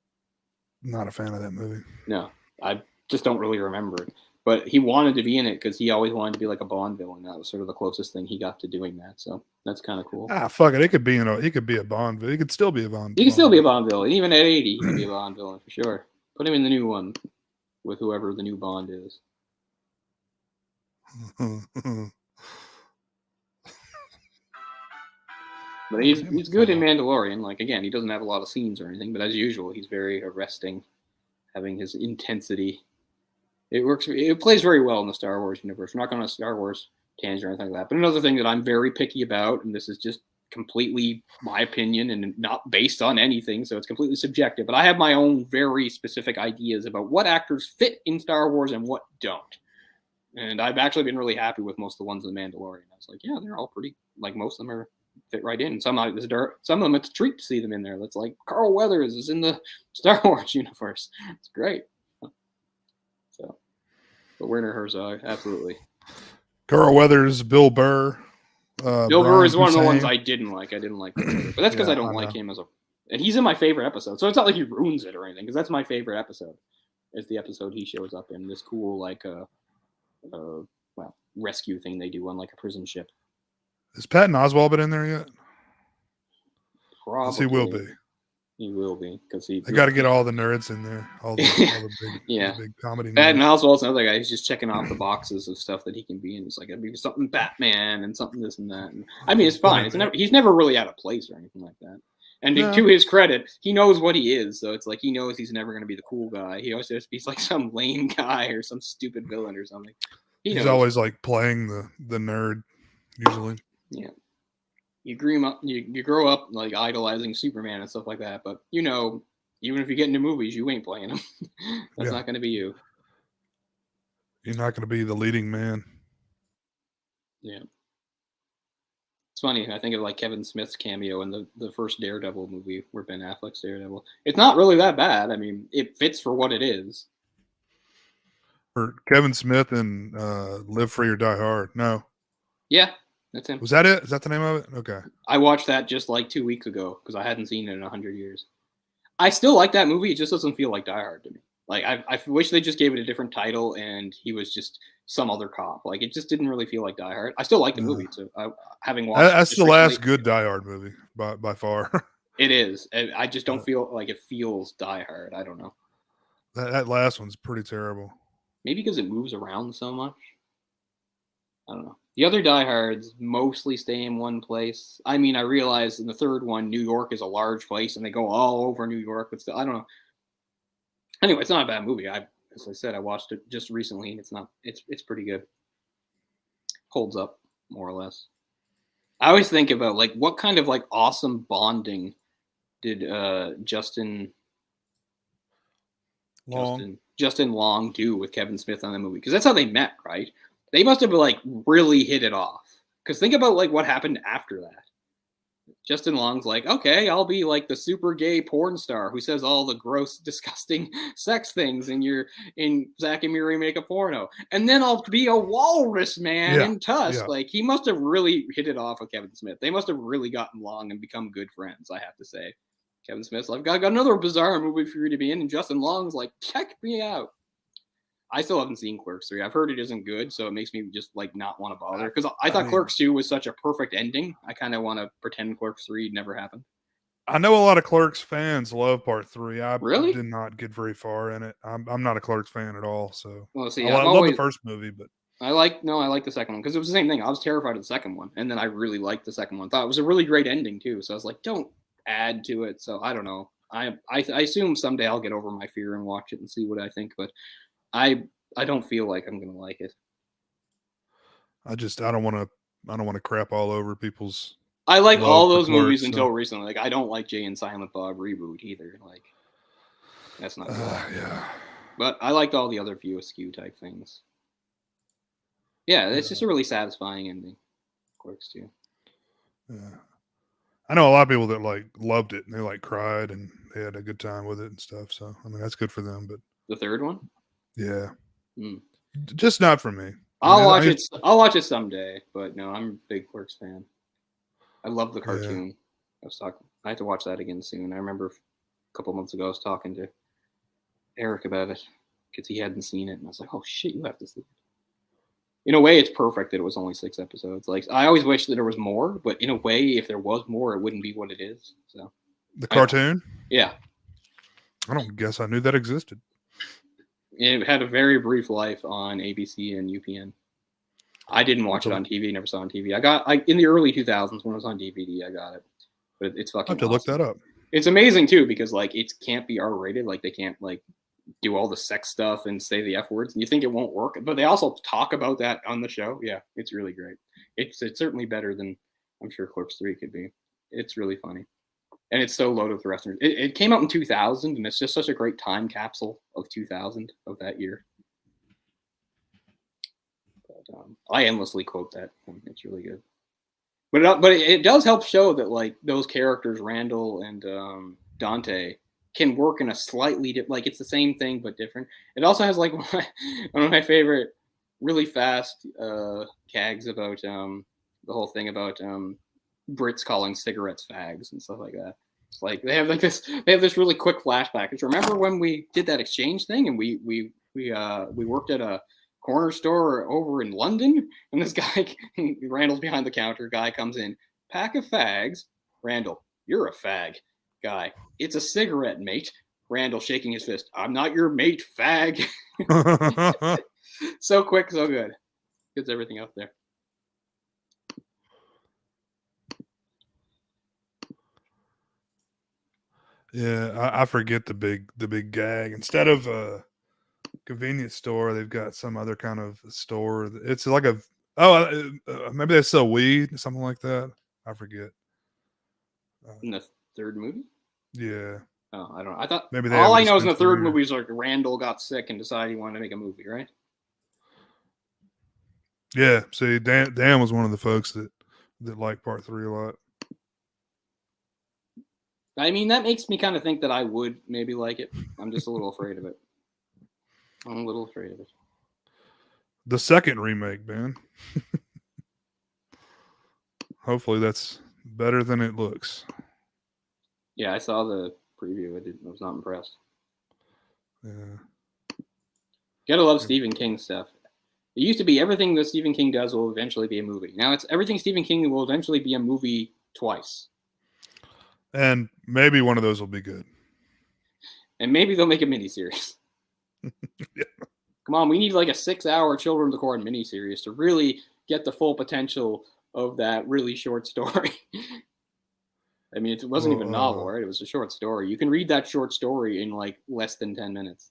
not a fan of that movie.
No, I just don't really remember it. But he wanted to be in it because he always wanted to be like a Bond villain. That was sort of the closest thing he got to doing that. So that's kind of cool.
Fuck it. He could be he could be a Bond villain. He could still be a Bond.
He could still be a Bond villain. Even at 80, he could be a Bond villain for sure. Put him in the new one with whoever the new Bond is. But he's good in Mandalorian. Like again, he doesn't have a lot of scenes or anything, but as usual, he's very arresting, having his intensity. It works. It plays very well in the Star Wars universe. We're not going to Star Wars tangent or anything like that. But another thing that I'm very picky about, and this is just completely my opinion and not based on anything, so it's completely subjective. But I have my own very specific ideas about what actors fit in Star Wars and what don't. And I've actually been really happy with most of the ones in The Mandalorian. I was like, yeah, they're all pretty. Like most of them are fit right in. Some of them it's a treat to see them in there. That's like Carl Weathers is in the Star Wars universe. It's great. So, but Werner Herzog, absolutely.
Carl Weathers, Bill Burr.
Bill Burr is one of the ones I didn't like. I didn't like Bill Burr, but that's because I don't like him as a. And he's in my favorite episode, so it's not like he ruins it or anything. Because that's my favorite episode. Is the episode he shows up in this cool like rescue thing they do on like a prison ship.
Has Patton Oswalt been in there yet?
Probably.
He will be.
He will be because they
got to get all the nerds in there, all the big,
yeah,
the big comedy.
Patton Oswalt's another guy. He's just checking off the boxes of stuff that he can be in. It's like it'd be something Batman and something this and that. And, I mean, it's fine. He's never really out of place or anything like that. And to his credit, he knows what he is. So it's like he knows he's never going to be the cool guy. He always just be like some lame guy or some stupid villain or something. He's
always like playing the nerd usually.
Yeah. You grow up like idolizing Superman and stuff like that, but even if you get into movies, you ain't playing him. That's not going to be you.
You're not going to be the leading man.
Yeah. It's funny. I think of like Kevin Smith's cameo in the first Daredevil movie, where Ben Affleck's Daredevil. It's not really that bad. I mean, it fits for what it is.
Or Kevin Smith in Live Free or Die Hard. No.
Yeah. That's him.
Was that it? Is that the name of it? Okay.
I watched that just like 2 weeks ago because I hadn't seen it in 100 years. I still like that movie. It just doesn't feel like Die Hard to me. Like I wish they just gave it a different title and he was just some other cop. Like it just didn't really feel like Die Hard. I still like the movie too. Having watched
that's the last good Die Hard movie by far.
It is. I just don't feel like it feels Die Hard. I don't know.
That last one's pretty terrible.
Maybe because it moves around so much. I don't know. The other Die Hards mostly stay in one place. I mean, I realize in the third one, New York is a large place, and they go all over New York. But still, I don't know. Anyway, it's not a bad movie. As I said, I watched it just recently, and it's pretty good. Holds up, more or less. I always think about like what kind of like awesome bonding did Justin Long do with Kevin Smith on the movie? Because that's how they met, right? They must have like really hit it off. Because think about like what happened after that. Justin Long's like, okay, I'll be like the super gay porn star who says all the gross, disgusting sex things in Zack and Miri Make a Porno. And then I'll be a walrus man in Tusk.
Yeah.
Like, he must have really hit it off with Kevin Smith. They must have really gotten along and become good friends, I have to say. Kevin Smith's like, I got another bizarre movie for you to be in. And Justin Long's like, check me out. I still haven't seen Clerks 3. I've heard it isn't good, so it makes me just like not want to bother. Because I thought Clerks 2 was such a perfect ending. I kind of want to pretend Clerks 3 never happened.
I know a lot of Clerks fans love Part 3. I
really
did not get very far in it. I'm not a Clerks fan at all. So
well, see,
I love the first movie, but
I like the second one because it was the same thing. I was terrified of the second one, and then I really liked the second one. Thought it was a really great ending too. So I was like, don't add to it. So I don't know. I assume someday I'll get over my fear and watch it and see what I think. But I don't feel like I'm gonna like it.
I don't want to crap all over people's.
I like all those movies until recently. Like I don't like Jay and Silent Bob reboot either. Like that's not good.
Yeah.
But I liked all the other View Askew type things. Yeah, it's just a really satisfying ending. Clerks 2.
Yeah. I know a lot of people that like loved it and they like cried and they had a good time with it and stuff. So I mean that's good for them. But
the third one?
Yeah. Just not for me.
I'll watch it someday, but no, I'm a big Clerks fan. I love the cartoon. Yeah. I have to watch that again soon. I remember a couple months ago I was talking to Eric about it because he hadn't seen it, and I was like, "Oh shit, you have to see it." In a way, it's perfect that it was only 6 episodes. Like I always wish that there was more, but in a way, if there was more, it wouldn't be what it is. So
the cartoon,
yeah.
I don't guess I knew that existed.
It had a very brief life on ABC and UPN. I didn't watch it on TV. Never saw it on TV. In the early 2000s when it was on DVD. I got it, but it's fucking.
I have to look that up.
It's amazing too because like it can't be R-rated. Like they can't like do all the sex stuff and say the F words. And you think it won't work, but they also talk about that on the show. Yeah, it's really great. It's certainly better than I'm sure Clerks 3 could be. It's really funny. And it's so loaded with the rest of it. It came out in 2000, and it's just such a great time capsule of 2000 of that year. But I endlessly quote that. It's really good. But it does help show that like those characters, Randall and Dante, can work in a slightly different. Like it's the same thing but different. It also has like one of my favorite, really fast gags about the whole thing about Brits calling cigarettes fags and stuff like that. It's like they have this really quick flashback. It's remember when we did that exchange thing and we worked at a corner store over in London and this guy Randall's behind the counter, guy comes in, pack of fags. Randall, you're a fag. Guy, it's a cigarette, mate. Randall shaking his fist. I'm not your mate, fag. So quick, so good. Gets everything up there.
Yeah, I forget the big gag. Instead of a convenience store, they've got some other kind of store. It's like maybe they sell weed, something like that. I forget.
In the third movie?
Yeah.
Oh, I don't know. I thought
maybe
all I know is in the third movie is like Randall got sick and decided he wanted to make a movie, right?
Yeah. See, Dan was one of the folks that liked Part 3 a lot.
I mean, that makes me kind of think that I would maybe like it. I'm just a little afraid of it. I'm a little afraid of it.
The second remake, man. Hopefully that's better than it looks.
Yeah, I saw the preview. I was not impressed.
Yeah.
Gotta love Stephen King stuff. It used to be everything that Stephen King does will eventually be a movie. Now it's everything Stephen King will eventually be a movie twice.
And maybe one of those will be good.
And maybe they'll make a miniseries.
Yeah.
Come on, we need like a 6-hour Children of the Corn miniseries to really get the full potential of that really short story. I mean, it wasn't even a novel, right? It was a short story. You can read that short story in like less than 10 minutes.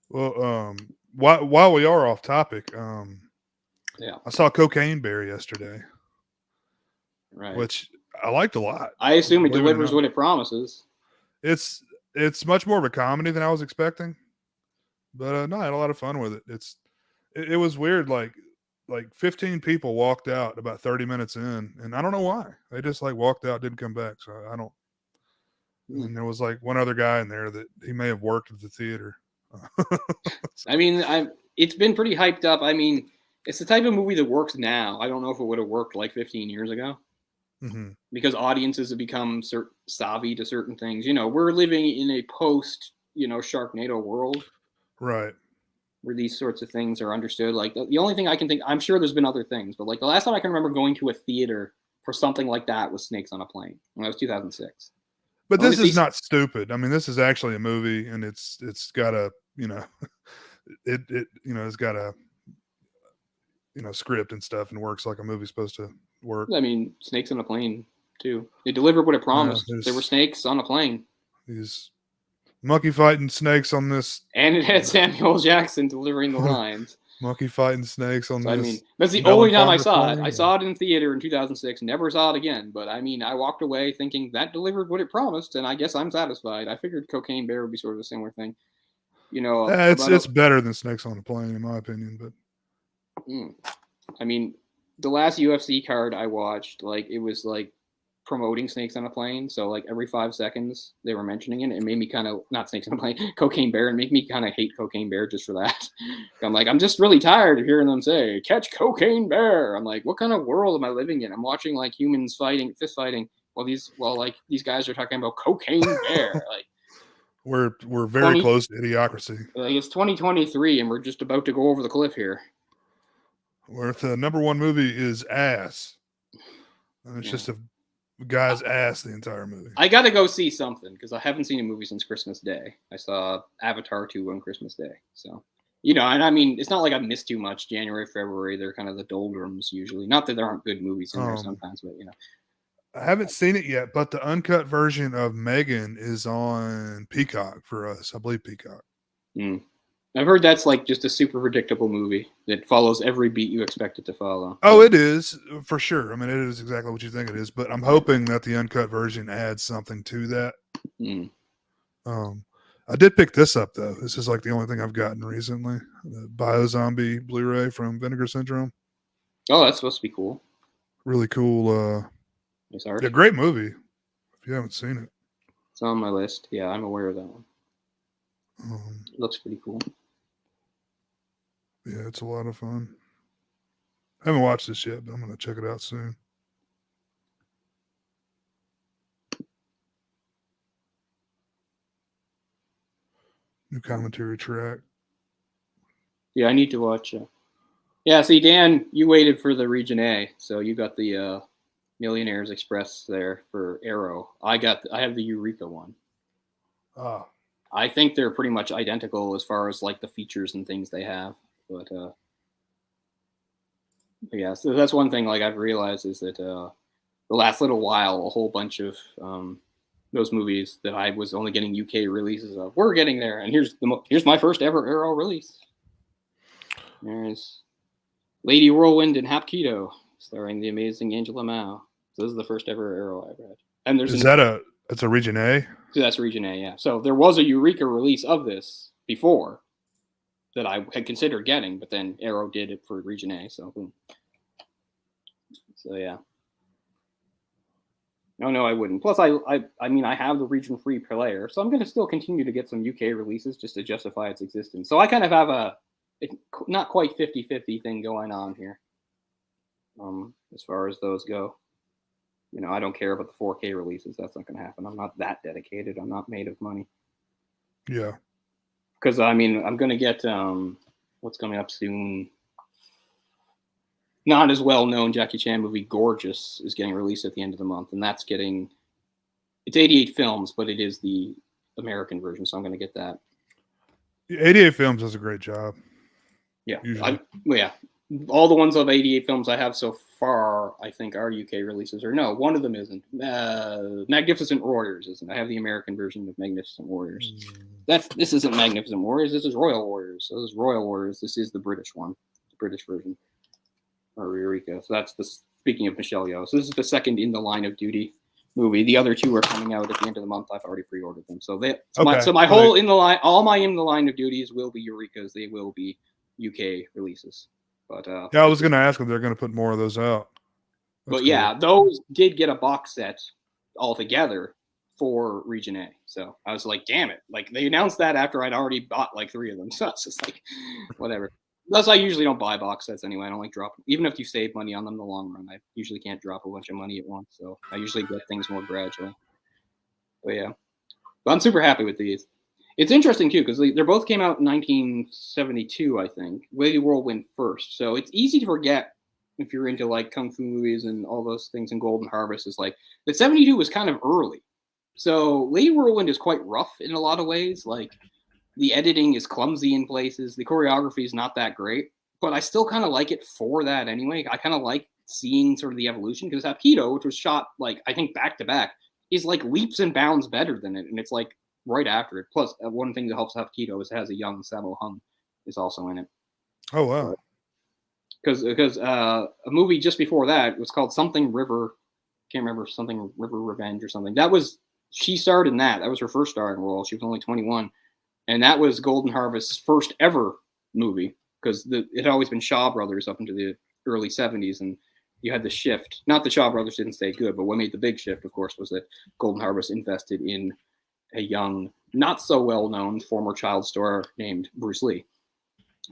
Well, while we are off topic,
yeah,
I saw Cocaine Bear yesterday.
Right.
which I liked a lot.
I assume it
Believe it or
delivers
not.
what it promises.
It's much more of a comedy than I was expecting, but no, I had a lot of fun with it. It was weird. Like 15 people walked out about 30 minutes in, and I don't know why. They just like walked out, didn't come back. So I don't. And there was like one other guy in there that he may have worked at the theater.
I mean, it's been pretty hyped up. I mean, it's the type of movie that works now. I don't know if it would have worked like 15 years ago.
Mm-hmm.
Because audiences have become savvy to certain things. You know, we're living in a post, Sharknado world.
Right.
Where these sorts of things are understood. Like the only thing I can think, I'm sure there's been other things, but like the last time I can remember going to a theater for something like that was Snakes on a Plane. And that was 2006.
But this is not stupid. I mean, this is actually a movie, and it's got a, it's got a, script and stuff, and works like a movie's supposed to work.
I mean, Snakes on a Plane too. They delivered what it promised. There were snakes on a plane.
These monkey fighting snakes on this,
and it had Samuel Jackson delivering the lines.
Monkey fighting snakes on this.
I mean, that's the only time I saw it. I saw it in theater in 2006. Never saw it again. But I mean, I walked away thinking that delivered what it promised, and I guess I'm satisfied. I figured Cocaine Bear would be sort of a similar thing.
It's better than Snakes on a Plane in my opinion. But
I mean, the last UFC card I watched, like it was like promoting Snakes on a Plane. So like every 5 seconds they were mentioning it. It made me kind of, not Snakes on a Plane, Cocaine Bear, and make me kind of hate Cocaine Bear just for that. I'm like, I'm just really tired of hearing them say, catch Cocaine Bear. I'm like, what kind of world am I living in? I'm watching like humans fighting, fist fighting, while these guys are talking about Cocaine Bear. Like
we're very close to idiocracy.
Like it's 2023 and we're just about to go over the cliff here.
Where the number one movie is Ass. And it's just a guy's ass the entire movie.
I got to go see something because I haven't seen a movie since Christmas Day. I saw Avatar 2 on Christmas Day. So, and I mean, it's not like I've missed too much. January, February, they're kind of the doldrums usually. Not that there aren't good movies in there sometimes, but
I haven't seen it yet, but the uncut version of Megan is on Peacock for us. I believe Peacock.
I've heard that's like just a super predictable movie that follows every beat you expect it to follow.
Oh, it is for sure. I mean, it is exactly what you think it is, but I'm hoping that the uncut version adds something to that. I did pick this up though. This is like the only thing I've gotten recently. The Biozombie Blu-ray from Vinegar Syndrome.
Oh, that's supposed to be cool.
Really cool.
Yeah,
great movie. If you haven't seen it,
it's on my list. Yeah, I'm aware of that one. It looks pretty cool.
Yeah, it's a lot of fun. I haven't watched this yet, but I'm going to check it out soon. New commentary track.
Yeah, I need to watch it. Yeah, see, Dan, you waited for the Region A, so you got the Millionaires Express there for Arrow. I have the Eureka one. I think they're pretty much identical as far as like the features and things they have. But yeah, so that's one thing like I've realized is that the last little while, a whole bunch of those movies that I was only getting UK releases of, we're getting there. And here's my first ever Arrow release. There's Lady Whirlwind and Hapkido, starring the amazing Angela Mao. So this is the first ever Arrow I've read. And there's
that's a Region A?
So that's Region A, yeah. So there was a Eureka release of this before that I had considered getting, but then Arrow did it for Region A, so boom. So yeah. No, I wouldn't. Plus, I mean, I have the Region Free player, so I'm going to still continue to get some UK releases just to justify its existence. So I kind of have a not quite 50-50 thing going on here, as far as those go. I don't care about the 4K releases. That's not going to happen. I'm not that dedicated. I'm not made of money.
Yeah.
Because, I mean, I'm going to get what's coming up soon. Not as well-known Jackie Chan movie, Gorgeous, is getting released at the end of the month. And it's 88 films, but it is the American version. So I'm going to get that.
88 Films does a great job.
Yeah. Yeah. All the ones of 88 films I have so far, I think, are UK releases. Or no, one of them isn't. Magnificent Warriors isn't. I have the American version of Magnificent Warriors. This isn't Magnificent Warriors. This is Royal Warriors. So this is Royal Warriors. This is the British one, the British version, or Eureka. So that's Speaking of Michelle Yeoh, so this is the second in the Line of Duty movie. The other two are coming out at the end of the month. I've already pre-ordered them. So my whole in the line, all my in the line of duties will be Eureka's. They will be UK releases. But
yeah, I was going to ask if they're going to put more of those out.
That's cool. Yeah, those did get a box set altogether for Region A. So I was like, damn it. Like they announced that after I'd already bought like 3 of them. So it's just like, whatever. Plus, I usually don't buy box sets anyway. I don't like dropping. Even if you save money on them in the long run, I usually can't drop a bunch of money at once. So I usually get things more gradually. But yeah, but I'm super happy with these. It's interesting too because they both came out in 1972, I think. Lady Whirlwind first, so it's easy to forget if you're into like kung fu movies and all those things. And Golden Harvest is like that. 72 was kind of early, so Lady Whirlwind is quite rough in a lot of ways. Like the editing is clumsy in places. The choreography is not that great, but I still kind of like it for that anyway. I kind of like seeing sort of the evolution because Hapkido, which was shot like I think back to back, is like leaps and bounds better than it, and it's like right after it. Plus, one thing that helps Hapkido is it has a young Sammo Hung is also in it.
Oh wow!
Because a movie just before that was called Something River. Can't remember, Something River Revenge or something. That was she starred in that. That was her first starring role. She was only 21. And that was Golden Harvest's first ever movie because it had always been Shaw Brothers up into the early 70s. And you had the shift. Not that Shaw Brothers didn't stay good, but what made the big shift, of course, was that Golden Harvest invested in a young, not so well-known former child star named Bruce Lee.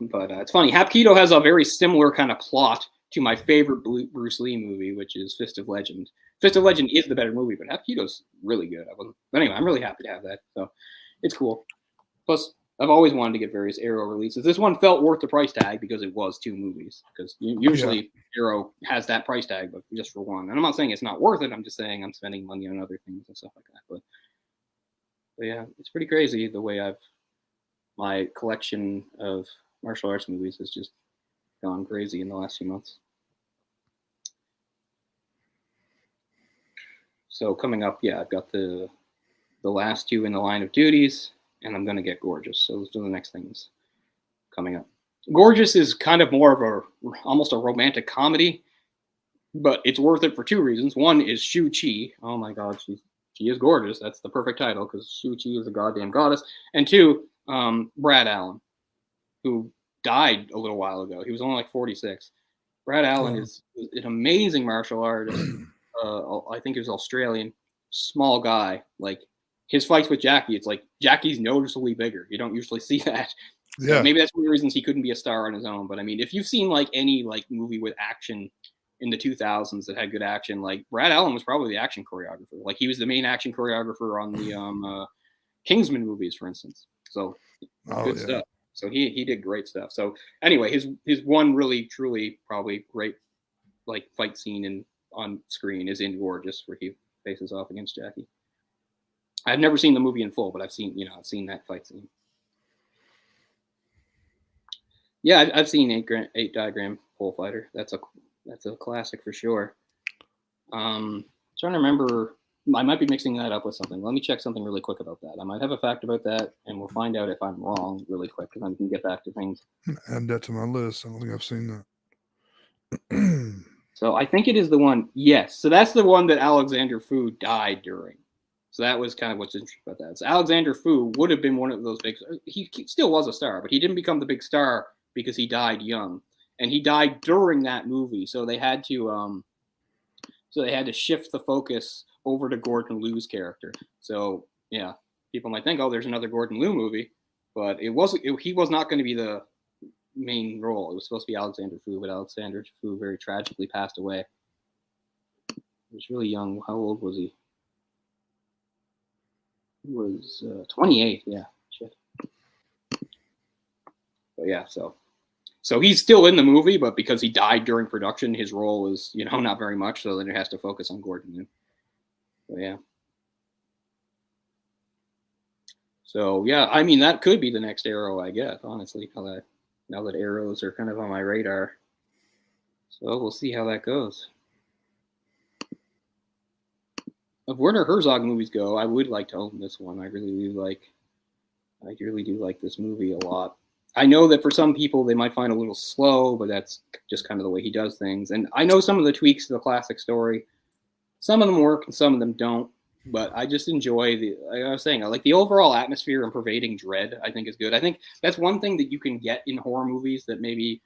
But it's funny. Hapkido has a very similar kind of plot to my favorite Bruce Lee movie, which is Fist of Legend. Fist of Legend is the better movie, but Hapkido's really good. But anyway, I'm really happy to have that. So it's cool. Plus, I've always wanted to get various Arrow releases. This one felt worth the price tag because it was 2 movies. Because usually Arrow has that price tag, but just for one. And I'm not saying it's not worth it. I'm just saying I'm spending money on other things and stuff like that. But yeah, it's pretty crazy the way my collection of martial arts movies has just gone crazy in the last few months. So coming up, yeah, I've got the last 2 in the line of duties. And I'm going to get Gorgeous. So those are the next things coming up. Gorgeous is kind of more of almost a romantic comedy, but it's worth it for 2 reasons. One is Shu Qi. Oh my God, she is gorgeous. That's the perfect title because Shu Qi is a goddamn goddess. And 2, Brad Allen, who died a little while ago. He was only like 46. Brad Allen is an amazing martial artist. I think he was Australian, small guy, like. His fights with Jackie, it's like Jackie's noticeably bigger. You don't usually see that. So maybe that's one of the reasons he couldn't be a star on his own. But I mean, if you've seen like any like movie with action in the 2000s that had good action, like Brad Allen was probably the action choreographer. Like he was the main action choreographer on the Kingsman movies, for instance. So good stuff. So he did great stuff. So anyway, his one really truly probably great like fight scene on screen is in Gorgeous, where he faces off against Jackie. I've never seen the movie in full, but I've seen that fight scene. Yeah, I've seen 8 Diagram Pole Fighter. That's a classic for sure. Trying to remember, I might be mixing that up with something. Let me check something really quick about that. I might have a fact about that, and we'll find out if I'm wrong really quick, because I can get back to things.
Add that to my list. I don't think I've seen that.
So I think it is the one. Yes, so that's the one that Alexander Fu died during. So that was kind of what's interesting about that. So Alexander Fu would have been one of those big. He still was a star, but he didn't become the big star because he died young, and he died during that movie. So they had to shift the focus over to Gordon Liu's character. So yeah, people might think, oh, there's another Gordon Liu movie, but he was not going to be the main role. It was supposed to be Alexander Fu, but Alexander Fu very tragically passed away. He was really young. How old was he? He was 28. Yeah, shit. But yeah, so he's still in the movie, but because he died during production, his role is not very much. So then it has to focus on Gordon Liu. But yeah. So yeah, I mean that could be the next Arrow I get. Honestly, now that Arrows are kind of on my radar. So we'll see how that goes. If Werner Herzog movies go, I would like to own this one. I really do like this movie a lot. I know that for some people they might find it a little slow, but that's just kind of the way he does things. And I know some of the tweaks to the classic story. Some of them work and some of them don't. But I just enjoy like I was saying, I like the overall atmosphere and pervading dread, I think is good. I think that's one thing that you can get in horror movies that maybe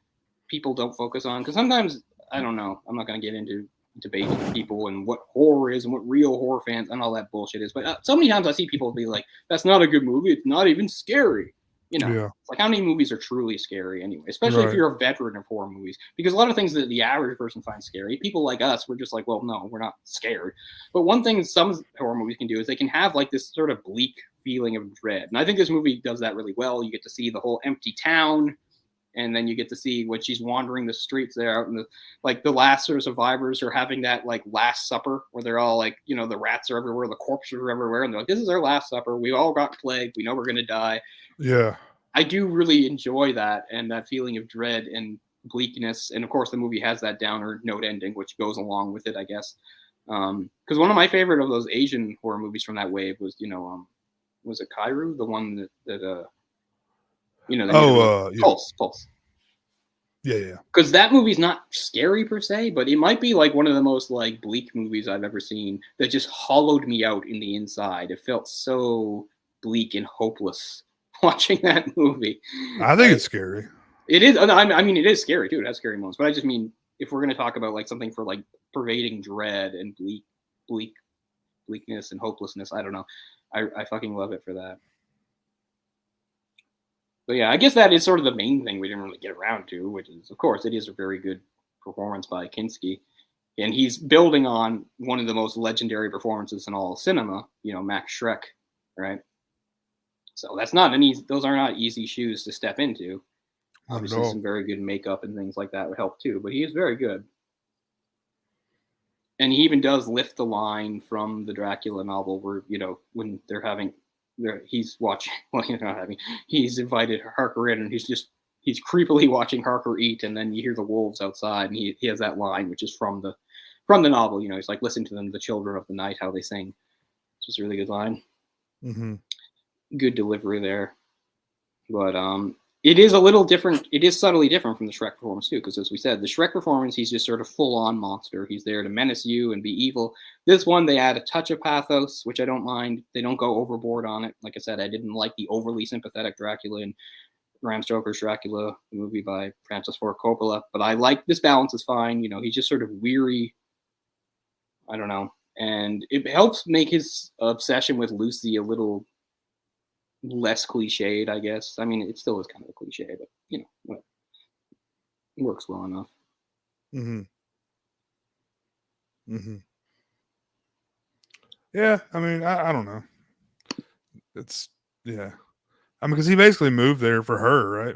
people don't focus on. Because sometimes, I don't know, I'm not going to get into debate with people and what horror is and what real horror fans and all that bullshit is. But so many times I see people be like, that's not a good movie. It's not even scary. You know,
Yeah.
it's like how many movies are truly scary anyway, especially if
Right.
you're a veteran of horror movies, because a lot of things that the average person finds scary, people like us, we're just like, well, no, we're not scared. But one thing some horror movies can do is they can have like this sort of bleak feeling of dread. And I think this movie does that really well. You get to see the whole empty town, and then you get to see when she's wandering the streets there out in the last sort of survivors are having that like last supper where they're all like, you know, the rats are everywhere, the corpses are everywhere, and they're like, this is our last supper. We all got plagued. We know we're gonna die.
Yeah.
I do really enjoy that and that feeling of dread and bleakness. And of course, the movie has that downer note ending, which goes along with it, I guess. Because one of my favorite of those Asian horror movies from that wave was, was it Kairu, the one that
Yeah.
Pulse.
Yeah.
Because that movie's not scary per se, but it might be like one of the most like bleak movies I've ever seen that just hollowed me out in the inside. It felt so bleak and hopeless watching that movie.
I think it's scary.
It is. I mean, it is scary too. It has scary moments. But I just mean, if we're going to talk about like something for like pervading dread and bleakness and hopelessness, I don't know. I fucking love it for that. But yeah, I guess that is sort of the main thing we didn't really get around to, which is, of course, it is a very good performance by Kinski. And he's building on one of the most legendary performances in all cinema, Max Schreck, right? So those are not easy shoes to step into. Obviously, some very good makeup and things like that would help too, but he is very good. And he even does lift the line from the Dracula novel where, when he's watching, he's invited Harker in and he's creepily watching Harker eat, and then you hear the wolves outside, and he has that line, which is from the novel, he's like, listen to them, the children of the night, how they sing. It's just a really good line.
Mm-hmm.
Good delivery there. But it is a little different. It is subtly different from the Shrek performance too, because as we said, the Shrek performance, he's just sort of full-on monster. He's there to menace you and be evil. This one, they add a touch of pathos, which I don't mind. They don't go overboard on it. Like I said, I didn't like the overly sympathetic Dracula in Bram Stoker's Dracula, the movie by Francis Ford Coppola. But I like this balance is fine. He's just sort of weary. I don't know. And it helps make his obsession with Lucy a little less cliched, I guess. I mean, it still is kind of a cliche, but it works well enough.
Mm-hmm. Mm-hmm. Yeah, I mean, I don't know. It's yeah. I mean, because he basically moved there for her, right?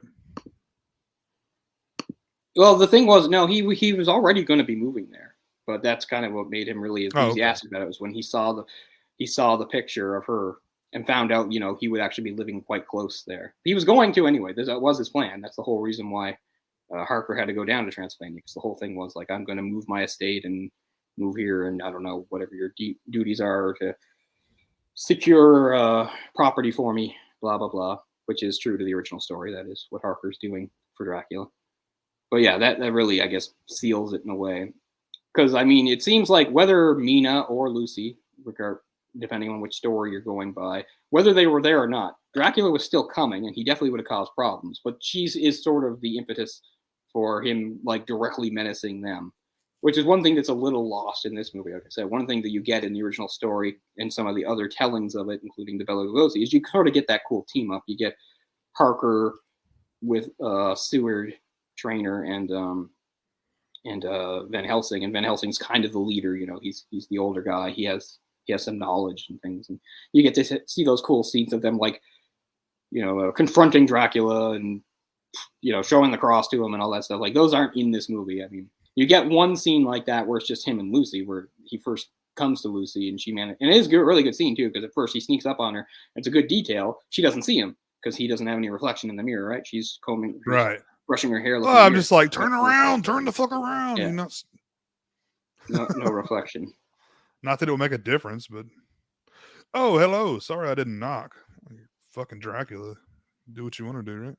Well, the thing was, no, he was already going to be moving there, but that's kind of what made him really enthusiastic about it. Was when he saw the picture of her and found out, he would actually be living quite close there. He was going to anyway. That was his plan. That's the whole reason why Harker had to go down to Transylvania, because the whole thing was like, I'm going to move my estate and move here, and I don't know, whatever your duties are to secure property for me, blah, blah, blah, which is true to the original story. That is what Harker's doing for Dracula. But yeah, that really, I guess, seals it in a way. Because, I mean, it seems like whether Mina or Lucy, depending on which story you're going by, whether they were there or not, Dracula was still coming, and he definitely would have caused problems. But she is sort of the impetus for him, like, directly menacing them, which is one thing that's a little lost in this movie. Like I said, one thing that you get in the original story and some of the other tellings of it, including the Bela Lugosi, is you sort of get that cool team up. You get Harker with Seward Trainer and Van Helsing, and Van Helsing's kind of the leader. He's the older guy. He has some knowledge and things, and you get to see those cool scenes of them, like, confronting Dracula and showing the cross to him and all that stuff. Like, those aren't in this movie. I mean, you get one scene like that where it's just him and Lucy, where he first comes to Lucy and and it is a really good scene too, because at first he sneaks up on her. It's a good detail. She doesn't see him because he doesn't have any reflection in the mirror, right? She's combing,
right,
brushing her hair.
Oh, I'm just like, turn around, turn the fuck around.
Yeah. No reflection.
Not that it will make a difference, but oh, hello. Sorry, I didn't knock. Fucking Dracula. Do what you want to do, right?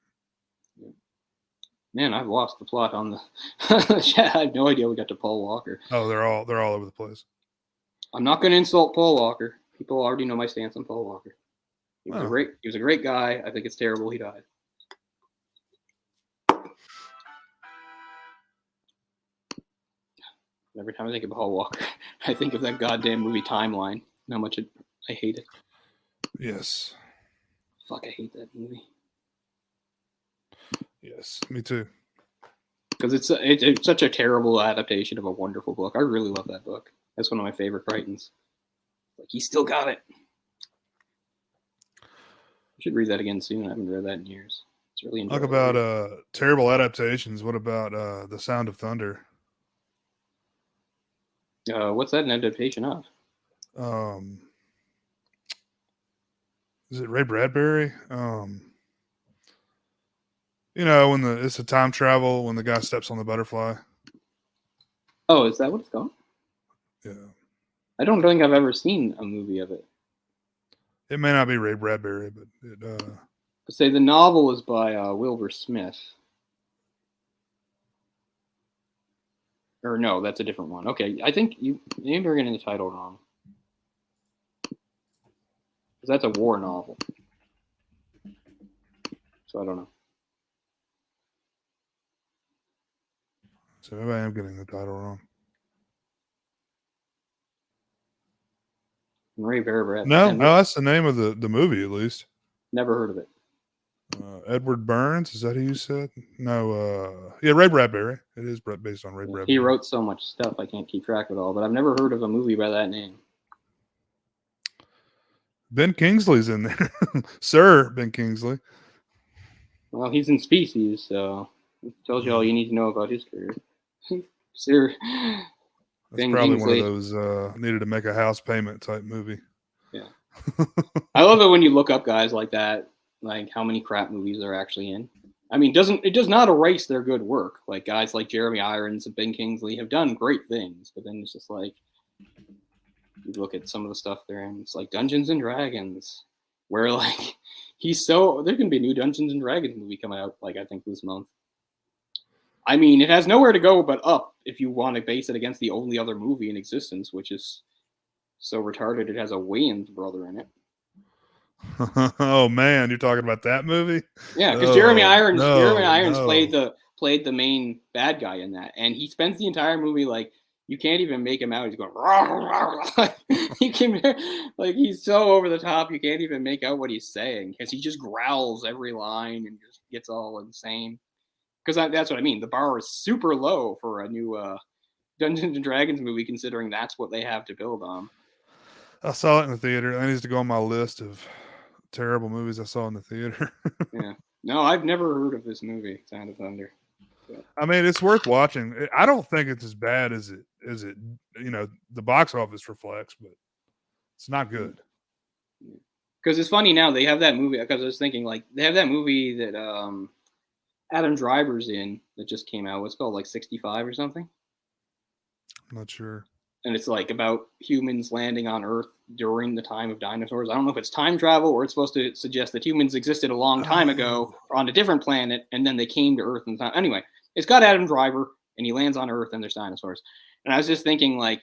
Man, I've lost the plot on the chat. I have no idea we got to Paul Walker.
Oh, they're all over the place.
I'm not going to insult Paul Walker. People already know my stance on Paul Walker. He was a great guy. I think it's terrible he died. Every time I think of Paul Walker, I think of that goddamn movie Timeline. How much I hate it.
Yes.
Fuck, I hate that movie.
Yes, me too.
Because it's such a terrible adaptation of a wonderful book. I really love that book. That's one of my favorite Crichtons. Like, he still got it. I should read that again soon. I haven't read that in years. It's really
Talk
enjoyable.
about terrible adaptations. What about The Sound of Thunder?
What's that an adaptation of?
Is it Ray Bradbury? You know, when it's a time travel when the guy steps on the butterfly.
Oh, is that what it's called?
Yeah.
I don't think I've ever seen a movie of it.
It may not be Ray Bradbury, but it
Say the novel is by Wilbur Smith. Or no, that's a different one. Okay, I think maybe you're getting the title wrong. Because that's a war novel. So I don't know.
So maybe I am getting the title wrong.
Ray Bradbury.
No, that's the name of the movie at least.
Never heard of it.
Edward Burns, is that who you said? No, yeah, Ray Bradbury. It is based on Ray Bradbury.
He wrote so much stuff I can't keep track of it all, but I've never heard of a movie by that name.
Ben Kingsley's in there. Sir Ben Kingsley.
Well, he's in Species, so it tells you all you need to know about his career. Sir
That's
Ben
probably
Kingsley.
one of those needed to make a house payment type movie.
Yeah. I love it when you look up guys like that, like how many crap movies they're actually in. I mean, it does not erase their good work. Like guys like Jeremy Irons and Ben Kingsley have done great things, but then it's just like you look at some of the stuff they're in. It's like Dungeons and Dragons, where like there's gonna be a new Dungeons and Dragons movie coming out, like I think this month. I mean, it has nowhere to go but up if you want to base it against the only other movie in existence, which is so retarded it has a Wayans brother in it.
Oh man, you're talking about that movie?
Yeah, because Jeremy Irons played the main bad guy in that, and he spends the entire movie like you can't even make him out. He's going rah, rah, rah. You can like he's so over the top you can't even make out what he's saying because he just growls every line and just gets all insane. Because that's what I mean. The bar is super low for a new Dungeons and Dragons movie, considering that's what they have to build on.
I saw it in the theater. That needs to go on my list of terrible movies I saw in the theater.
Yeah. No, I've never heard of this movie, Sound of Thunder. But
I mean, it's worth watching. I don't think it's as bad as it the box office reflects, but it's not good.
because it's funny now they have that movie. Because I was thinking like they have that movie that Adam Driver's in that just came out. What's it called, like 65 or something?
I'm not sure.
And it's like about humans landing on Earth during the time of dinosaurs. I don't know if it's time travel or it's supposed to suggest that humans existed a long time ago on a different planet and then they came to Earth. Anyway, it's got Adam Driver and he lands on Earth and there's dinosaurs. And I was just thinking, like,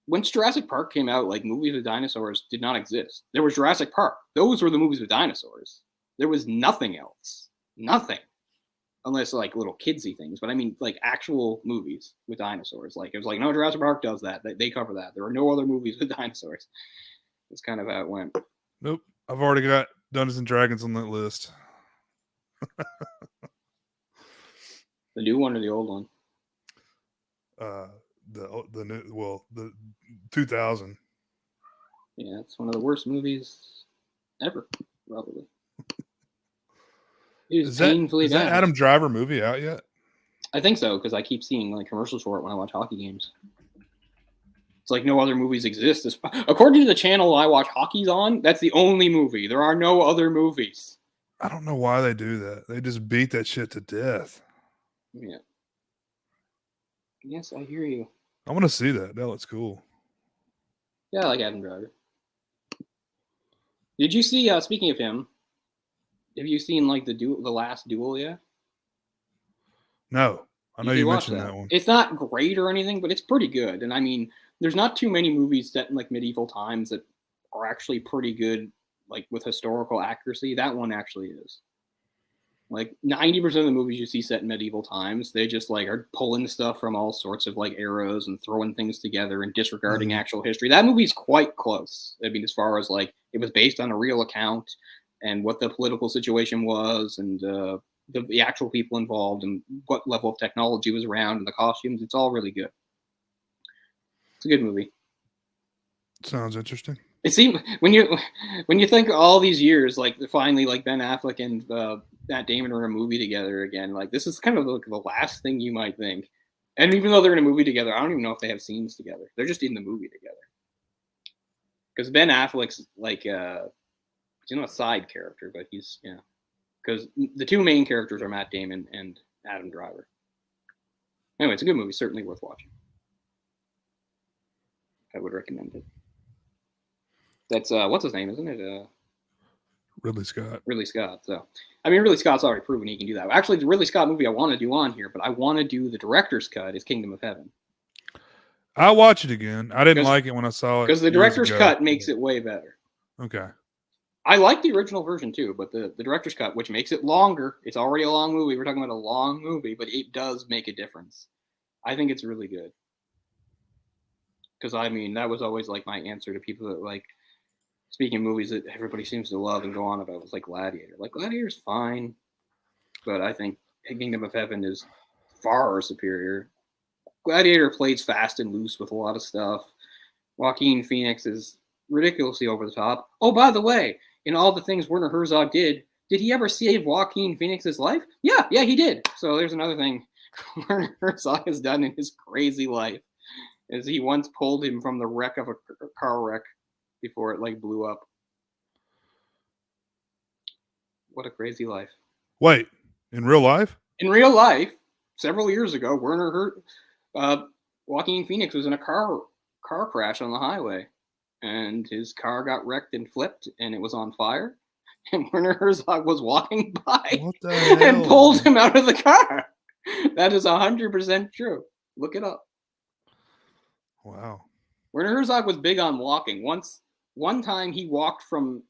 when Jurassic Park came out, like, movies with dinosaurs did not exist. There was Jurassic Park. Those were the movies with dinosaurs. There was nothing else. Nothing. Unless, like, little kidsy things. But, I mean, like, actual movies with dinosaurs. Like, it was like, no, Jurassic Park does that. They cover that. There are no other movies with dinosaurs. That's kind of how it went.
Nope. I've already got Dungeons and Dragons on that list.
The new one or the old one?
The new, the 2000.
Yeah, it's one of the worst movies ever, probably.
Is that Adam Driver movie out yet?
I think so, because I keep seeing like commercials for it when I watch hockey games. It's like no other movies exist. According to the channel I watch hockey's on, that's the only movie. There are no other movies.
I don't know why they do that. They just beat that shit to death.
Yeah. Yes, I hear you.
I want to see that. That looks cool.
Yeah, I like Adam Driver. Did you see, speaking of him, have you seen like the last duel yet?
No, I know
should
you
watch
mentioned that one.
It's not great or anything, but it's pretty good. And I mean, there's not too many movies set in like medieval times that are actually pretty good, like with historical accuracy. That one actually is. Like 90% of the movies you see set in medieval times, they just like are pulling stuff from all sorts of like eras and throwing things together and disregarding actual history. That movie's quite close. I mean, as far as like it was based on a real account and what the political situation was and the actual people involved and what level of technology was around and the costumes. It's all really good. It's a good movie.
Sounds interesting.
It seems when you think all these years, like finally, like Ben Affleck and Matt Damon are in a movie together again. Like this is kind of like the last thing you might think. And even though they're in a movie together, I don't even know if they have scenes together. They're just in the movie together. Because Ben Affleck's like he's not a side character, but he's because the two main characters are Matt Damon and Adam Driver. Anyway, it's a good movie, certainly worth watching. I would recommend it. That's what's his name, isn't it?
Ridley Scott.
Ridley Scott. So, I mean, Ridley Scott's already proven he can do that. Actually, the Ridley Scott movie I want to do on here, but I want to do the director's cut is Kingdom of Heaven.
I'll watch it again. I didn't like it when I saw it
because the director's cut makes it way better.
Okay.
I like the original version too, but the director's cut, which makes it longer, it's already a long movie. We're talking about a long movie, but it does make a difference. I think it's really good. Because, I mean, that was always like my answer to people that like, speaking of movies that everybody seems to love and go on about, was like Gladiator. Like, Gladiator's fine, but I think Kingdom of Heaven is far superior. Gladiator plays fast and loose with a lot of stuff. Joaquin Phoenix is ridiculously over the top. Oh, by the way, in all the things Werner Herzog did he ever save Joaquin Phoenix's life? Yeah, he did. So there's another thing Werner Herzog has done in his crazy life, is he once pulled him from the wreck of a car wreck before it like blew up. What a crazy life.
Wait, in real life?
In real life, several years ago, Joaquin Phoenix was in a car crash on the highway, and his car got wrecked and flipped, and it was on fire. And Werner Herzog was walking by and pulled him out of the car. That is 100% true. Look it up.
Wow.
Werner Herzog was big on walking. One time he walked from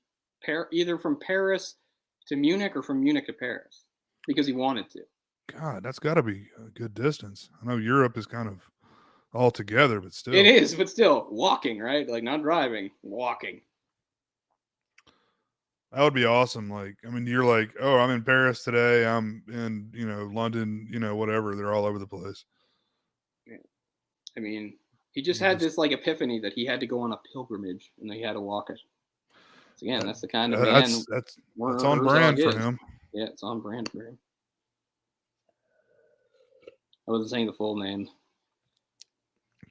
either from Paris to Munich or from Munich to Paris because he wanted to.
God, that's got to be a good distance. I know Europe is kind of all together, but still.
It is, but still, walking, right? Like, not driving, walking.
That would be awesome. Like, I mean, you're like, oh, I'm in Paris today. I'm in, London, whatever. They're all over the place.
Yeah. I mean, he just had this, like, epiphany that he had to go on a pilgrimage, and he had to walk it. So, again, that's the kind of man.
That's on brand for him.
Yeah, it's on brand for him. I wasn't saying the full name.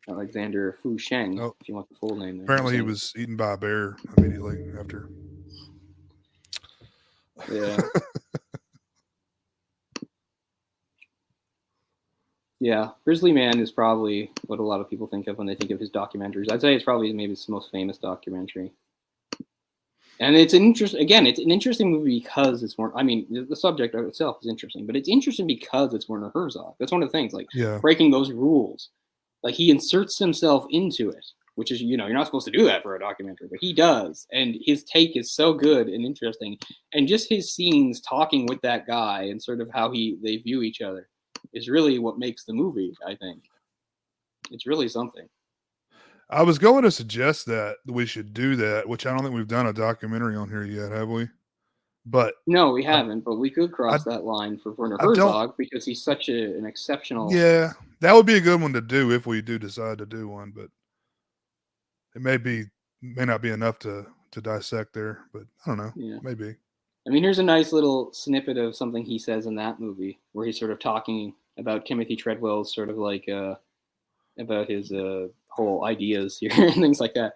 Alexander Fu Sheng, if you want the full name.
Apparently he was eaten by a bear immediately after.
Yeah. Yeah, Grizzly Man is probably what a lot of people think of when they think of his documentaries. I'd say it's probably maybe his most famous documentary. And it's an interesting movie because it's more. I mean, the subject of itself is interesting, but it's interesting because it's Werner Herzog. That's one of the things, like breaking those rules. Like, he inserts himself into it, which is, you're not supposed to do that for a documentary, but he does. And his take is so good and interesting. And just his scenes talking with that guy and sort of how they view each other is really what makes the movie, I think. It's really something.
I was going to suggest that we should do that, which I don't think we've done a documentary on here yet, have we? But
no, we haven't. But we could cross that line for Werner Herzog because he's such an exceptional.
Yeah, that would be a good one to do if we do decide to do one. But it may not be enough to dissect there. But I don't know. Yeah. Maybe.
I mean, here's a nice little snippet of something he says in that movie where he's sort of talking about Timothy Treadwell's sort of like about his whole ideas here and things like that.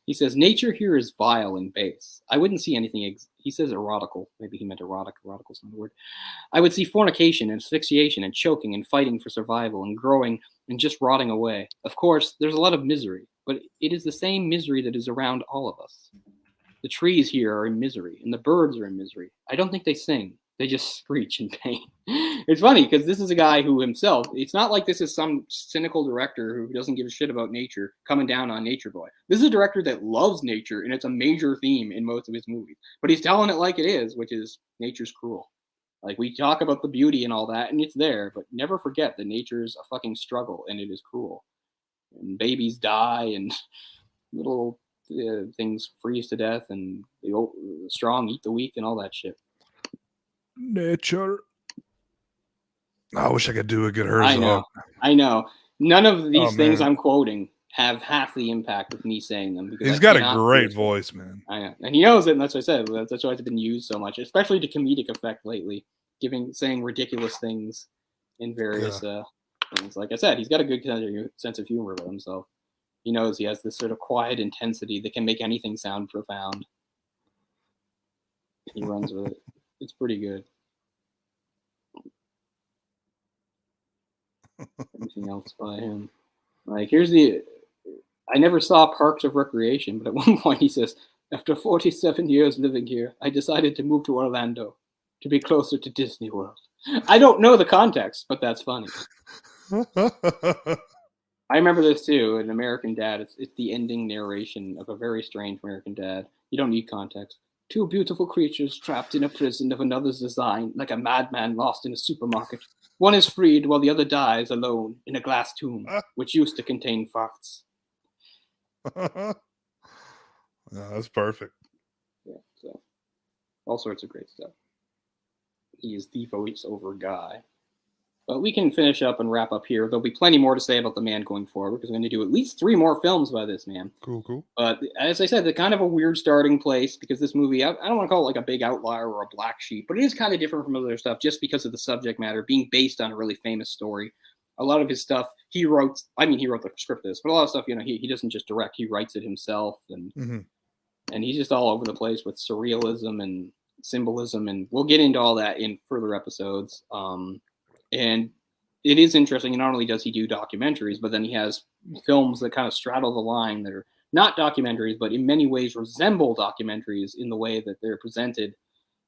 He says, nature here is vile and base. I wouldn't see anything, he says erotical. Maybe he meant erotic. Erotical's not a word. I would see fornication and asphyxiation and choking and fighting for survival and growing and just rotting away. Of course, there's a lot of misery, but it is the same misery that is around all of us. The trees here are in misery and the birds are in misery. I don't think they sing. They just screech in pain. It's funny because this is a guy who himself, it's not like this is some cynical director who doesn't give a shit about nature coming down on Nature Boy. This is a director that loves nature, and it's a major theme in most of his movies. But he's telling it like it is, which is nature's cruel. Like, we talk about the beauty and all that, and it's there, but never forget that nature's a fucking struggle, and it is cruel. And babies die, and little things freeze to death, and the strong eat the weak, and all that shit.
Nature. I wish I could do a good Herzog.
I know. None of these things I'm quoting have half the impact of me saying them. Because
he's got a great voice, man.
I know. And he knows it, and that's what I said. That's why it's been used so much, especially to comedic effect lately, saying ridiculous things in various things. Like I said, he's got a good sense of humor about himself. He knows he has this sort of quiet intensity that can make anything sound profound. He runs with it. It's pretty good. Anything else by him? Like, I never saw Parks of Recreation, but at one point he says, after 47 years living here, I decided to move to Orlando to be closer to Disney World. I don't know the context, but that's funny. I remember this too, in American Dad. It's the ending narration of a very strange American Dad. You don't need context. Two beautiful creatures trapped in a prison of another's design, like a madman lost in a supermarket. One is freed while the other dies alone in a glass tomb, which used to contain farts.
No, that's perfect.
Yeah, so all sorts of great stuff. He is the voice-over guy. But we can finish up and wrap up here. There'll be plenty more to say about the man going forward, because we're going to do at least 3 more films by this man.
Cool.
But as I said, it's kind of a weird starting place, because this movie, I don't want to call it like a big outlier or a black sheep, but it is kind of different from other stuff just because of the subject matter being based on a really famous story. A lot of his stuff, he wrote the script of this, but a lot of stuff, he doesn't just direct, he writes it himself. And and he's just all over the place with surrealism and symbolism, and we'll get into all that in further episodes. And it is interesting. Not only does he do documentaries, but then he has films that kind of straddle the line that are not documentaries, but in many ways resemble documentaries in the way that they're presented.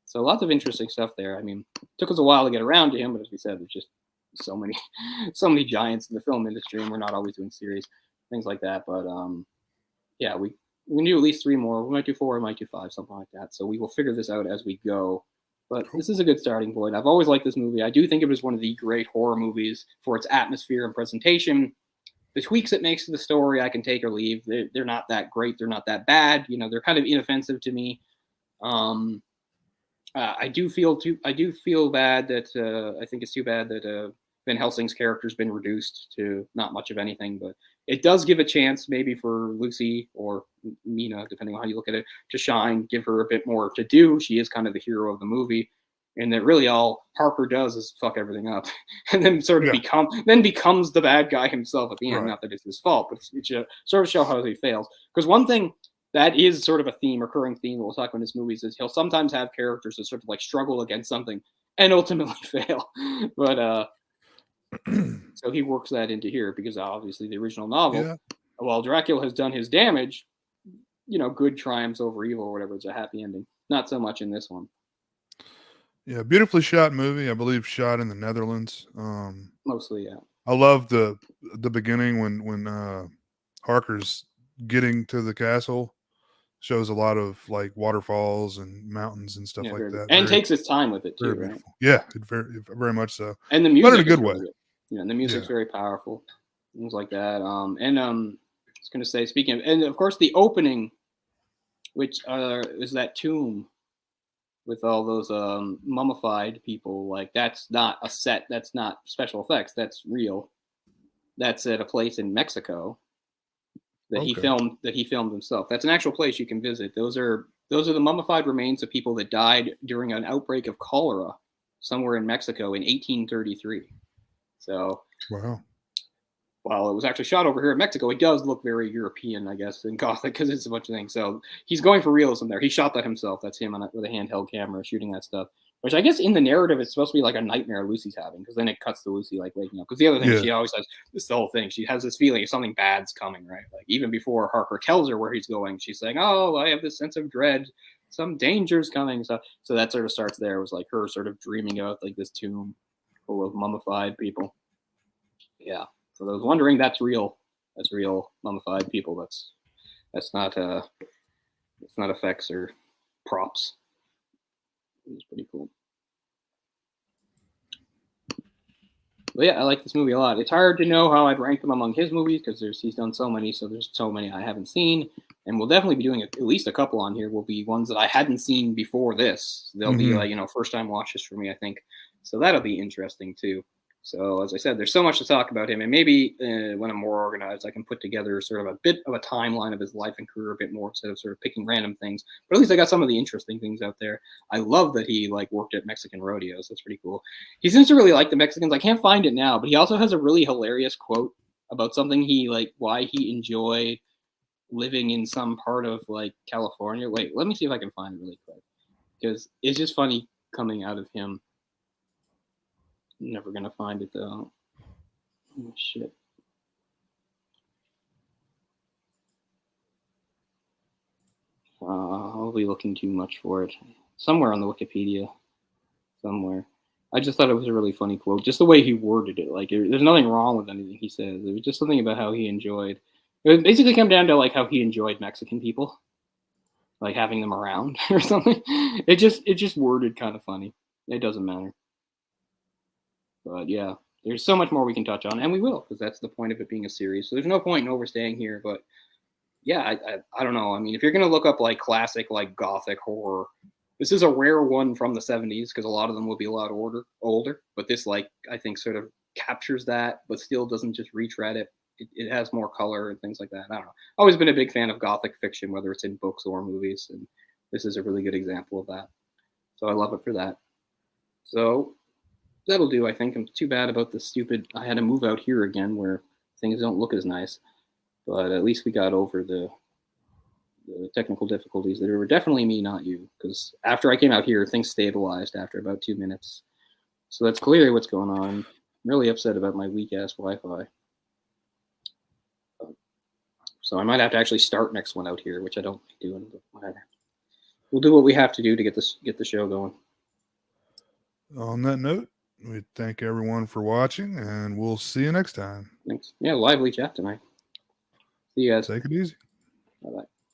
So lots of interesting stuff there. I mean, it took us a while to get around to him, but as we said, there's just so many giants in the film industry, and we're not always doing series, things like that. But yeah, we can do at least 3 more. We might do 4, we might do 5, something like that. So we will figure this out as we go. But this is a good starting point. I've always liked this movie. I do think it was one of the great horror movies for its atmosphere and presentation. The tweaks it makes to the story, I can take or leave. They're not that great. They're not that bad. They're kind of inoffensive to me. I do feel bad that I think it's too bad that Van Helsing's character's been reduced to not much of anything, but it does give a chance maybe for Lucy or Mina, depending on how you look at it, to shine, give her a bit more to do. She is kind of the hero of the movie, and that really all Harker does is fuck everything up, and then sort of becomes the bad guy himself at the end. Right. Not that it's his fault, but it's sort of show how he fails. Because one thing that is sort of a recurring theme that we'll talk about in his movies is he'll sometimes have characters that sort of like struggle against something and ultimately fail. But so he works that into here because obviously the original novel, while Dracula has done his damage, good triumphs over evil or whatever. It's a happy ending. Not so much in this one.
Yeah, beautifully shot movie. I believe shot in the Netherlands.
Mostly, yeah.
I love the beginning when Harker's getting to the castle. Shows a lot of like waterfalls and mountains and stuff like that.
And takes its time with it too, right?
Beautiful. Yeah, very much so.
And the music
but in a good way.
And the music's very powerful. Things like that. I was going to say, speaking of, and of course the opening, which is that tomb with all those mummified people. Like, that's not a set. That's not special effects. That's real. That's at a place in Mexico that he filmed himself. That's an actual place you can visit. Those are the mummified remains of people that died during an outbreak of cholera somewhere in Mexico in 1833. So, wow. While it was actually shot over here in Mexico, it does look very European, I guess, and Gothic because it's a bunch of things. So he's going for realism there. He shot that himself. That's him with a handheld camera shooting that stuff. Which I guess in the narrative, it's supposed to be like a nightmare Lucy's having, because then it cuts to Lucy like waking up. Because the other thing she always has, this the whole thing, she has this feeling something bad's coming, right? Like even before Harker tells her where he's going, she's saying, "Oh, I have this sense of dread some danger's coming. So that sort of starts there. It was like her sort of dreaming about like this tomb full of mummified people. Yeah. For those wondering, that's real. That's real mummified people. That's not it's not effects or props. It's pretty cool. But yeah, I like this movie a lot. It's hard to know how I'd rank them among his movies because he's done so many, so there's so many I haven't seen. And we'll definitely be doing at least a couple on here will be ones that I hadn't seen before this. They'll be like, first time watches for me, I think. So that'll be interesting too. So as I said, there's so much to talk about him, and maybe when I'm more organized, I can put together sort of a bit of a timeline of his life and career a bit more instead of sort of picking random things. But at least I got some of the interesting things out there. I love that he like worked at Mexican rodeos. That's pretty cool. He seems to really like the Mexicans. I can't find it now, but he also has a really hilarious quote about something he like why he enjoyed living in some part of like California. Wait, let me see if I can find it really quick because it's just funny coming out of him. Never gonna find it though. Oh, shit. I'll be looking too much for it. Somewhere on the Wikipedia. Somewhere. I just thought it was a really funny quote. Just the way he worded it. Like, there's nothing wrong with anything he says. It was just something about how he enjoyed. It would basically come down to like how he enjoyed Mexican people, like having them around or something. It just worded kind of funny. It doesn't matter. But yeah, there's so much more we can touch on, and we will, because that's the point of it being a series. So there's no point in overstaying here. But yeah, I don't know. I mean, if you're gonna look up like classic like gothic horror, this is a rare one from the 70s because a lot of them will be a lot older. But this like I think sort of captures that, but still doesn't just retread it. It has more color and things like that. I don't know. Always been a big fan of gothic fiction, whether it's in books or movies, and this is a really good example of that. So I love it for that. So that'll do, I think. I'm too bad about the stupid. I had to move out here again where things don't look as nice. But at least we got over the technical difficulties that were definitely me, not you. Because after I came out here, things stabilized after about 2 minutes. So that's clearly what's going on. I'm really upset about my weak-ass Wi-Fi. So I might have to actually start next one out here, which I don't like doing, but whatever. We'll do what we have to do to get the show going.
On that note, we thank everyone for watching, and we'll see you next time.
Thanks. Yeah, lively chat tonight. See you guys.
Take it easy.
Bye-bye.